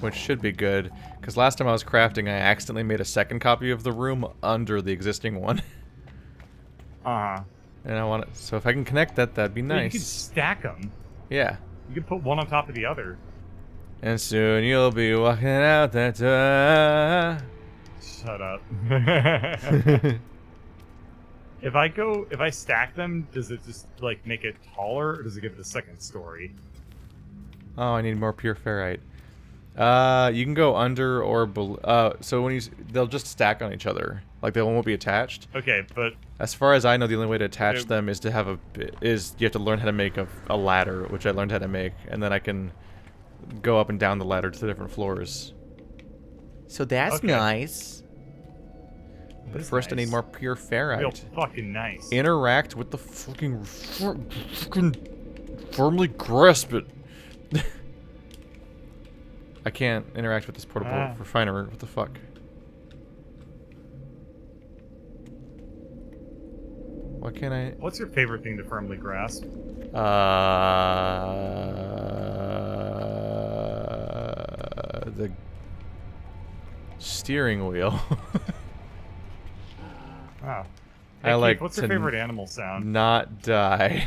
Which should be good, because last time I was crafting, I accidentally made a second copy of the room under the existing one. Uh-huh. And I want it. So if I can connect that, that'd be I mean, you can nice. stack them. Yeah. You can put one on top of the other. And soon you'll be walking out that door. Shut up. If I stack them, does it just like make it taller, or does it give it a second story? Oh, I need more pure ferrite. You can go under or below. So when they'll just stack on each other. Like they won't be attached. Okay, but As far as I know, the only way to attach them is to have you have to learn how to make a ladder, which I learned how to make, and then I can go up and down the ladder to the different floors. So that's Okay. nice. But That's first, I need nice. more pure Real ferrite. fucking nice. Interact with the fucking firmly grasp it. I can't interact with this portable refiner. What the fuck? Why can't I? What's your favorite thing to firmly grasp? The steering wheel. Wow. I like What's your to favorite animal sound? Not die.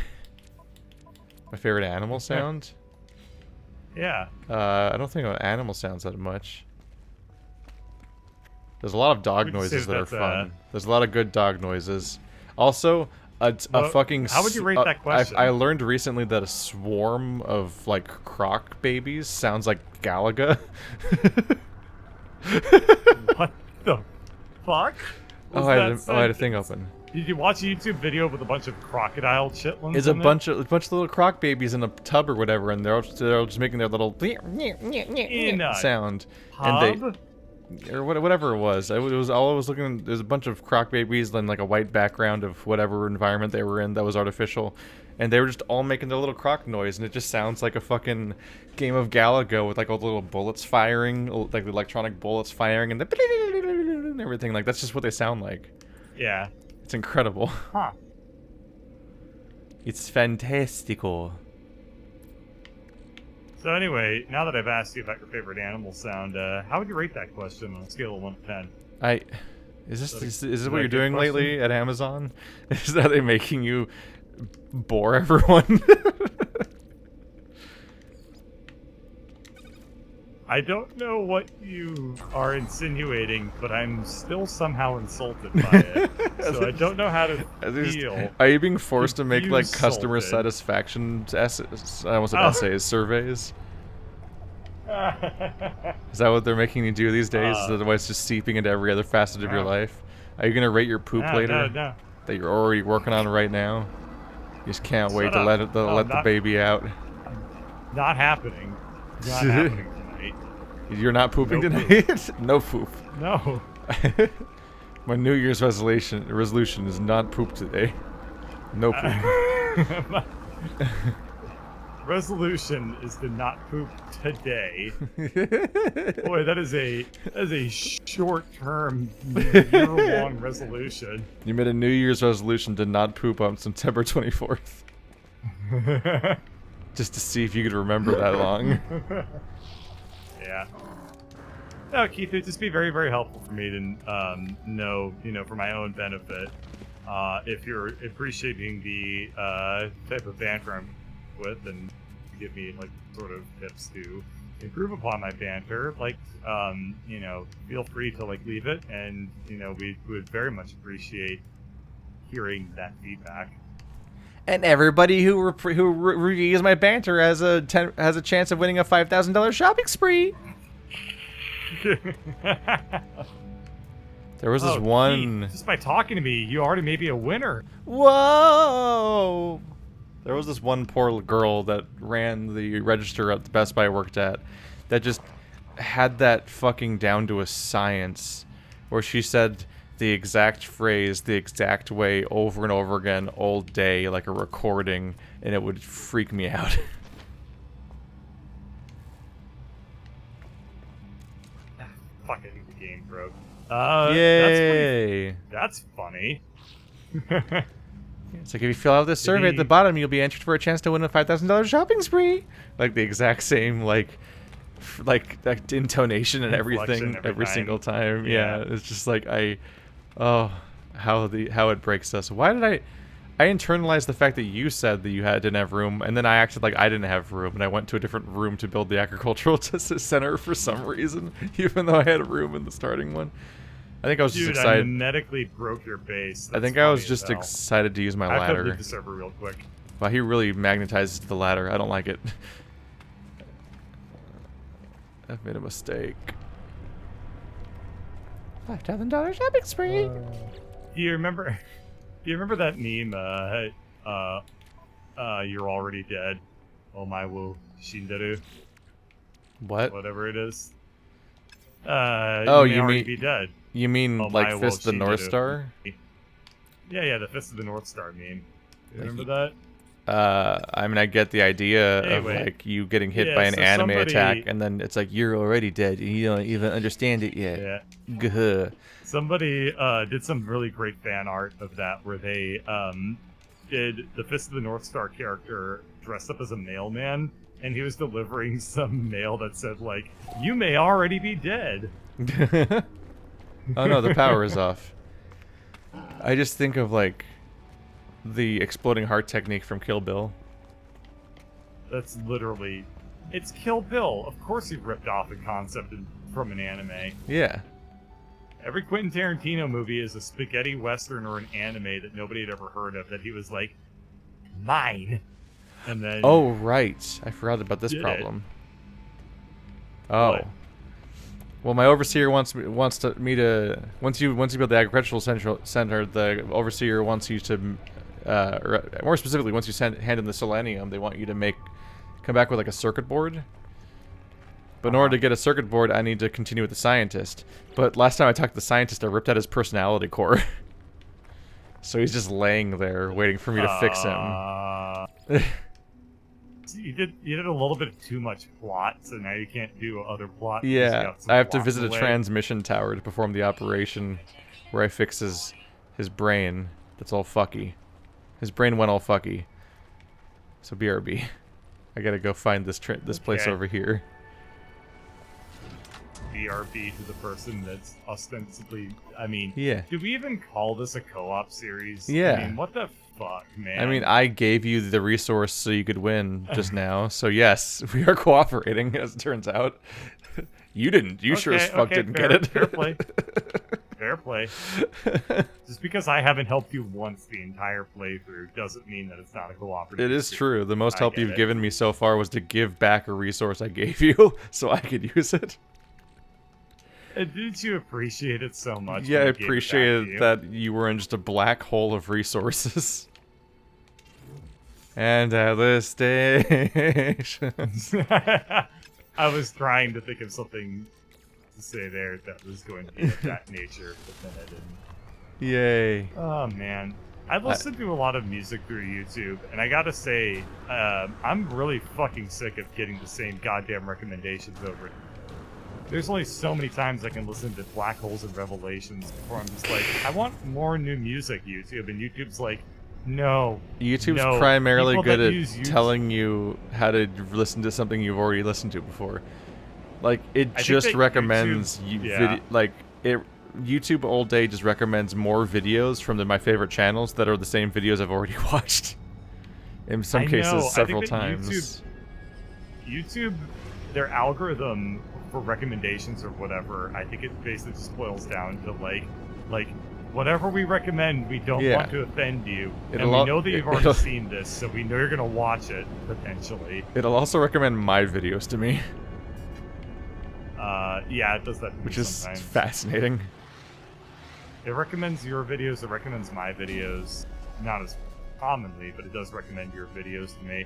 My favorite animal sound? Yeah. I don't think about animal sounds that much. There's a lot of dog Would you say noises that are that's, fun. There's a lot of good dog noises. Also, a Well, fucking. how would you rate that question? I learned recently that a swarm of like croc babies sounds like Galaga. What the fuck? Oh, Was I that had a thing sentence? open. Did you watch a YouTube video with a bunch of crocodile chitlins? It's a in it? bunch of little croc babies in a tub or whatever, and they're all just making their little In a sound, pub? and or whatever it was. I was looking. There's a bunch of croc babies in like a white background of whatever environment they were in that was artificial, and they were just all making their little croc noise, and it just sounds like a fucking game of Galaga with like all the little bullets firing, like the electronic bullets firing, and and everything. Like that's just what they sound like. Yeah. It's incredible. Huh. It's fantastical. So anyway, now that I've asked you about your favorite animal sound, how would you rate that question on a scale of 1 to 10? Is that a- this is what that a you're good doing question? lately at Amazon? Is that they making you bore everyone? I don't know what you are insinuating, but I'm still somehow insulted by it. So I don't know how to feel. Are you being forced to make like customer Insulted. satisfaction essays? I almost said Oh. essays, surveys. Is that what they're making you do these days? Otherwise, just seeping into every other facet of your no. life. Are you gonna rate your poop No, later? no. That you're already working on right now. You just can't wait Shut to up. let No, let the not- baby out. Not happening. Not happening tonight. You're not pooping No tonight. No poop. No. My New Year's resolution is not poop today. No poop. My resolution is to not poop today. Boy, that is a short-term, year-long resolution. You made a New Year's resolution to not poop on September 24th. Just to see if you could remember that long. Yeah. No, Keith, it'd just be very, very helpful for me to know, for my own benefit, if you're appreciating the type of banter I'm with, and give me like sort of tips to improve upon my banter. Like, feel free to like leave it, and we would very much appreciate hearing that feedback. And everybody who reviews my banter has a chance of winning a $5,000 shopping spree. There was this one. Keith, just by talking to me, you already may be a winner. Whoa! There was this one poor girl that ran the register at the Best Buy I worked at that just had that fucking down to a science, where she said the exact phrase the exact way over and over again all day like a recording, and it would freak me out. Fucking the game broke. Yay! That's funny. It's like if you fill out this survey at the bottom, you'll be entered for a chance to win a $5,000 shopping spree. Like the exact same like intonation and everything Inflection every every time. single time. Yeah. Yeah, it's just like how it breaks us. Why did I I internalized the fact that you said that you didn't have room, and then I acted like I didn't have room, and I went to a different room to build the agricultural center for some reason, even though I had a room in the starting one. I think I was just Dude, excited. I mimetically broke your base. I think I was just excited to use my I have to ladder. leave the server real quick. Wow, he really magnetizes to the ladder. I don't like it. I've made a mistake. $5,000 shopping spree. Do you remember? Do you remember that meme? You're already dead. Oh my woo, Shinderu. What? Whatever it is. Oh, you may you already mean be dead. You mean Oh my like Fist of the wo North Shinderu. Star? Yeah, the Fist of the North Star meme. You remember that? I mean, I get the idea Anyway. of like you getting hit Yeah, by an so anime somebody- attack, and then it's like you're already dead, and you don't even understand it yet. Yeah. Gah. Somebody did some really great fan art of that where they did the Fist of the North Star character dressed up as a mailman, and he was delivering some mail that said like, "You may already be dead." Oh no, the power is off. I just think of like the exploding heart technique from Kill Bill. That's literally, it's Kill Bill. Of course, he ripped off a concept from an anime. Yeah. Every Quentin Tarantino movie is a spaghetti western or an anime that nobody had ever heard of. That he was like, mine, and then Oh right, I forgot about this Did it. problem. Oh. What? Well, my overseer wants me to once you build the agricultural center, the overseer wants you to, or more specifically, once you hand in the selenium, they want you to come back with like a circuit board. But in order to get a circuit board, I need to continue with the scientist. But last time I talked to the scientist, I ripped out his personality core. So he's just laying there waiting for me to fix him. You did a little bit too much plot, so now you can't do other plot. Yeah, I have to visit a transmission tower to perform the operation where I fix his brain that's all fucky. His brain went all fucky. So BRB. I gotta go find this place Okay. over here. BRB to the person that's ostensibly. I mean, Yeah. do we even call this a co-op series? Yeah. I mean, what the fuck, man? I mean, I gave you the resource so you could win just now. So yes, we are cooperating, as it turns out. You didn't. You sure as fuck didn't fair, get it. Fair play. Fair play. Just because I haven't helped you once the entire playthrough doesn't mean that it's not a cooperative. It is series. true. The most I help get you've it. given me so far was to give back a resource I gave you so I could use it. And didn't you appreciate it so much? Yeah, when I I gave it back to appreciated you? that you were in just a black hole of resources. And at the station. I was trying to think of something to say there that was going to be of that nature, but then I didn't. Yay. Oh man, I listen to a lot of music through YouTube, and I gotta say, I'm really fucking sick of getting the same goddamn recommendations over it. There's only so many times I can listen to Black Holes and Revelations before I'm just like, I want more new music, YouTube, and YouTube's like, no. YouTube's no. primarily People good that at use YouTube- telling you how to listen to something you've already listened to before. Like, it I think just that recommends YouTube- yeah. YouTube all day just recommends more videos from my favorite channels that are the same videos I've already watched. In some I know, I think several that times. YouTube, their algorithm for recommendations or whatever, I think it basically just boils down to like whatever we recommend, we don't Yeah. want to offend you, It'll and we al- know that you've it'll- already seen this, so we know you're gonna watch it potentially. It'll also recommend my videos to me, Yeah, it does that to me which is sometimes. fascinating. It recommends your videos, it recommends my videos, not as commonly, but it does recommend your videos to me.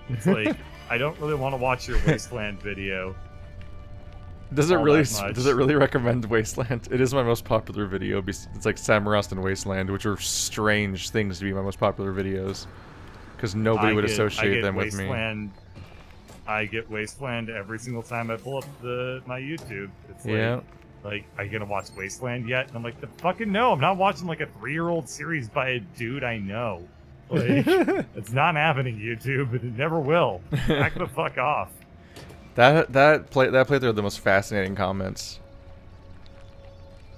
It's like, I don't really want to watch your Wasteland video. Does it all really? that much. Does it really recommend Wasteland? It is my most popular video. It's like Samurust and Wasteland, which are strange things to be my most popular videos, because nobody would associate them with me. I get Wasteland every single time I pull up my YouTube. It's Yeah. like, are you gonna watch Wasteland yet? And I'm like, the fucking no, I'm not watching like a 3-year-old series by a dude I know. Like, it's not happening, YouTube, and it never will. Back the fuck off. That playthrough had the most fascinating comments.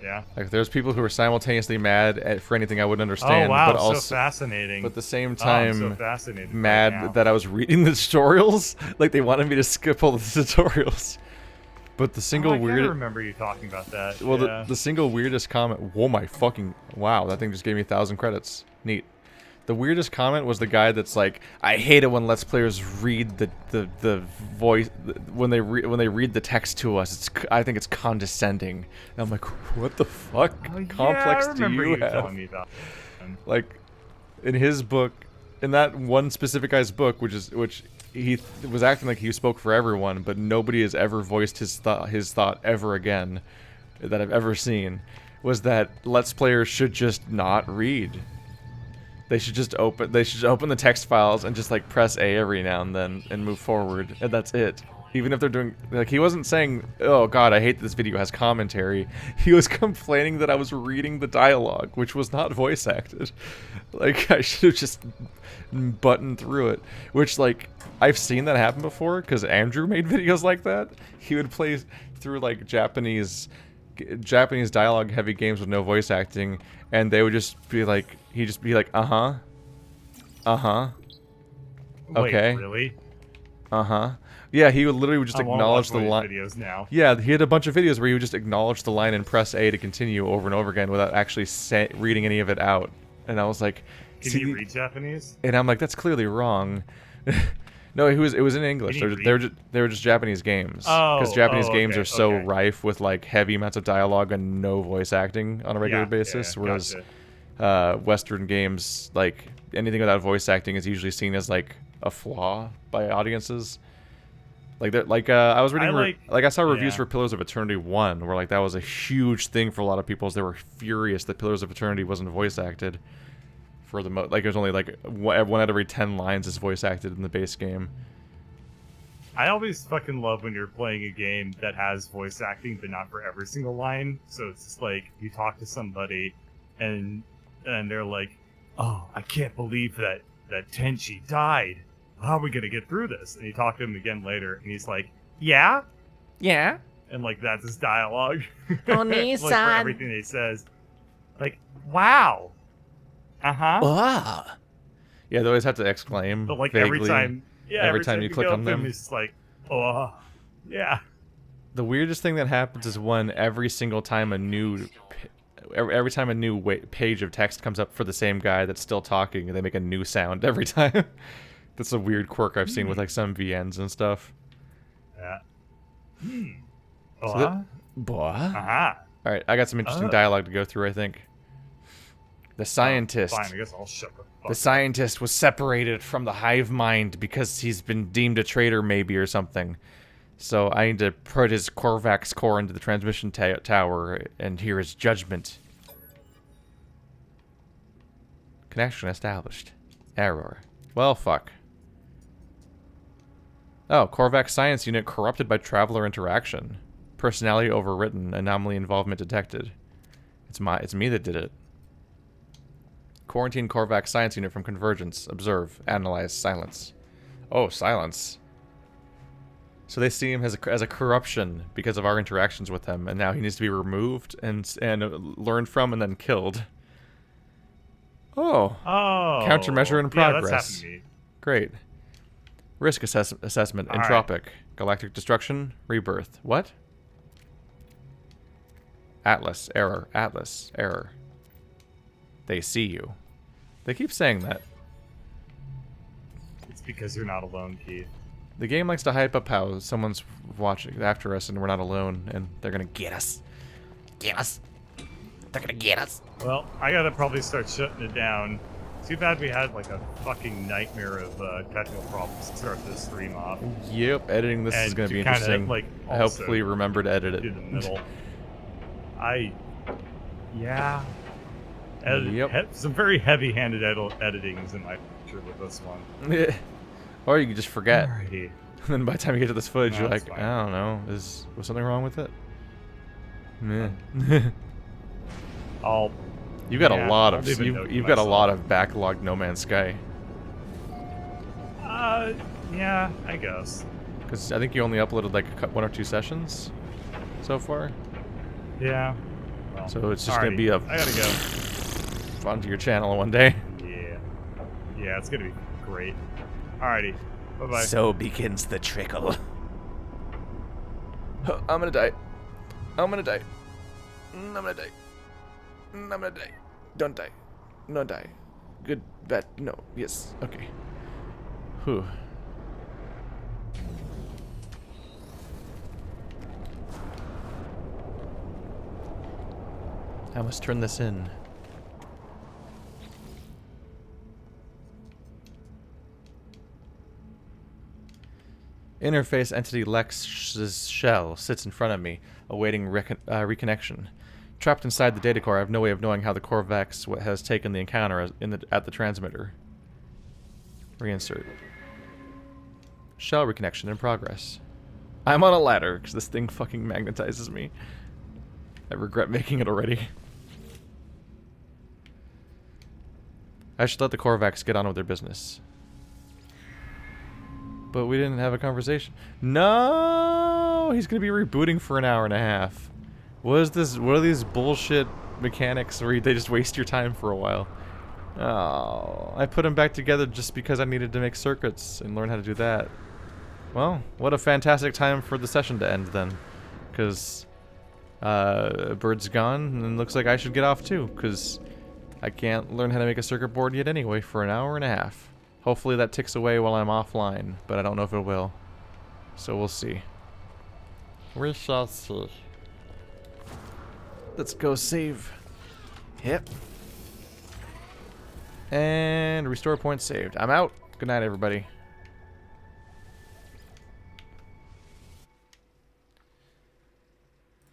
Yeah. Like there's people who are simultaneously mad for anything I wouldn't understand, Oh wow, but also so fascinating. but at the same I'm time so fascinated mad right now. that I was reading the tutorials. Like they wanted me to skip all the tutorials. But the single I weird. remember you talking about that. Well, yeah. the single weirdest comment. Whoa, my fucking wow! That thing just gave me 1,000 credits. Neat. The weirdest comment was the guy that's like, I hate it when Let's Players read the voice when they read the text to us. I think it's condescending. And I'm like, what the fuck complex I do remember you you have? telling me about. Like, in his book, in that one specific guy's book, which he was acting like he spoke for everyone, but nobody has ever voiced his thought ever again that I've ever seen, was that Let's Players should just not read. They should just open the text files and just like press A every now and then and move forward, and that's it. Even if they're doing, like, he wasn't saying, oh god, I hate this video has commentary. He was complaining that I was reading the dialogue, which was not voice acted. Like, I should have just buttoned through it. Which, like, I've seen that happen before, because Andrew made videos like that. He would play through, like, Japanese dialogue heavy games with no voice acting, and they would just be like, he'd just be like, okay, Wait, really? yeah, he would literally just I won't acknowledge watch the line. videos now. Yeah, he had a bunch of videos where he would just acknowledge the line and press A to continue over and over again without actually reading any of it out. And I was like, Can see, you read Japanese? and I'm like, that's clearly wrong. No, it was in English. Can you They were just Japanese games, Oh, because Japanese games okay, are so okay. rife with like heavy amounts of dialogue and no voice acting on a regular basis. Whereas Western games, like anything without voice acting, is usually seen as like a flaw by audiences. Like I was reading, I saw reviews for Pillars of Eternity 1, where like that was a huge thing for a lot of people, as they were furious that Pillars of Eternity wasn't voice acted. For the like, it was only like one out of every 10 lines is voice acted in the base game. I always fucking love when you're playing a game that has voice acting, but not for every single line. So it's just like you talk to somebody, and they're like, "Oh, I can't believe that Tenchi died. How are we gonna get through this?" And you talk to him again later, and he's like, "Yeah," Yeah. and like that's his dialogue. Oni-san. Like for everything he says, like, "Wow." Wow. Yeah, they always have to exclaim. But like vaguely. every time you click go on through them. he's just like, "Oh, yeah." The weirdest thing that happens is when every single time every time a new page of text comes up for the same guy that's still talking, and they make a new sound every time. That's a weird quirk I've seen with like some VNs and stuff. Yeah. So All right, I got some interesting dialogue to go through, I think. The scientist. Fine, I guess I'll shut the fuck The scientist was separated from the hive mind because he's been deemed a traitor, maybe, or something. So I need to put his Korvax core into the transmission tower and hear his judgment. Connection established. Error. Well, fuck. Oh, Korvax science unit corrupted by traveler interaction. Personality overwritten. Anomaly involvement detected. It's me that did it. Quarantine Korvax science unit from Convergence. Observe. Analyze. Silence. Oh, silence. So they see him as a corruption because of our interactions with him, and now he needs to be removed and learned from and then killed. Oh. Oh. Countermeasure in progress. Yeah, that's happened to me. Great. Risk assessment. All Entropic. right. Galactic destruction. Rebirth. What? Atlas. Error. Atlas. Error. They see you. They keep saying that. It's because you're not alone, Keith. The game likes to hype up how someone's watching after us and we're not alone, and they're gonna get us. Get us. They're gonna get us. Well, I gotta probably start shutting it down. Too bad we had like a fucking nightmare of technical problems to start this stream off. Yep, editing this is And gonna to be kinda, interesting. like, I also hopefully remember to edit it. Do the middle. Yeah. Yep. Some very heavy-handed editings in my picture with this one. Or you can just forget. Alrighty. And then by the time you get to this footage, No, you're that's like, fine. I don't know, was something wrong with it? Meh. You've got a lot I'll of leave a note to you've got a lot myself. of backlogged No Man's Sky. Yeah, I guess. Because I think you only uploaded like one or two sessions so far. Yeah. Well, So it's just gonna be a I gotta go. onto your channel one day. Yeah. Yeah, it's gonna be great. Alrighty. Bye-bye. So begins the trickle. I'm gonna die. I'm gonna die. I'm gonna die. I'm gonna die. Don't die. No die. Good, bad, no, yes, okay. Whew. I must turn this in. Interface entity Lex's shell sits in front of me, awaiting reconnection. Trapped inside the data core, I have no way of knowing how the Corvax has taken the encounter at the transmitter. Reinsert. Shell reconnection in progress. I'm on a ladder, because this thing fucking magnetizes me. I regret making it already. I should let the Corvax get on with their business. But we didn't have a conversation. No! He's gonna be rebooting for an hour and a half. What is this? What are these bullshit mechanics where they just waste your time for a while? Oh, I put them back together just because I needed to make circuits and learn how to do that. Well, what a fantastic time for the session to end then. Because Bird's gone and it looks like I should get off too. Because I can't learn how to make a circuit board yet anyway for an hour and a half. Hopefully that ticks away while I'm offline, but I don't know if it will. So we'll see. We shall see. Let's go save. Yep. And restore point saved. I'm out. Good night, everybody.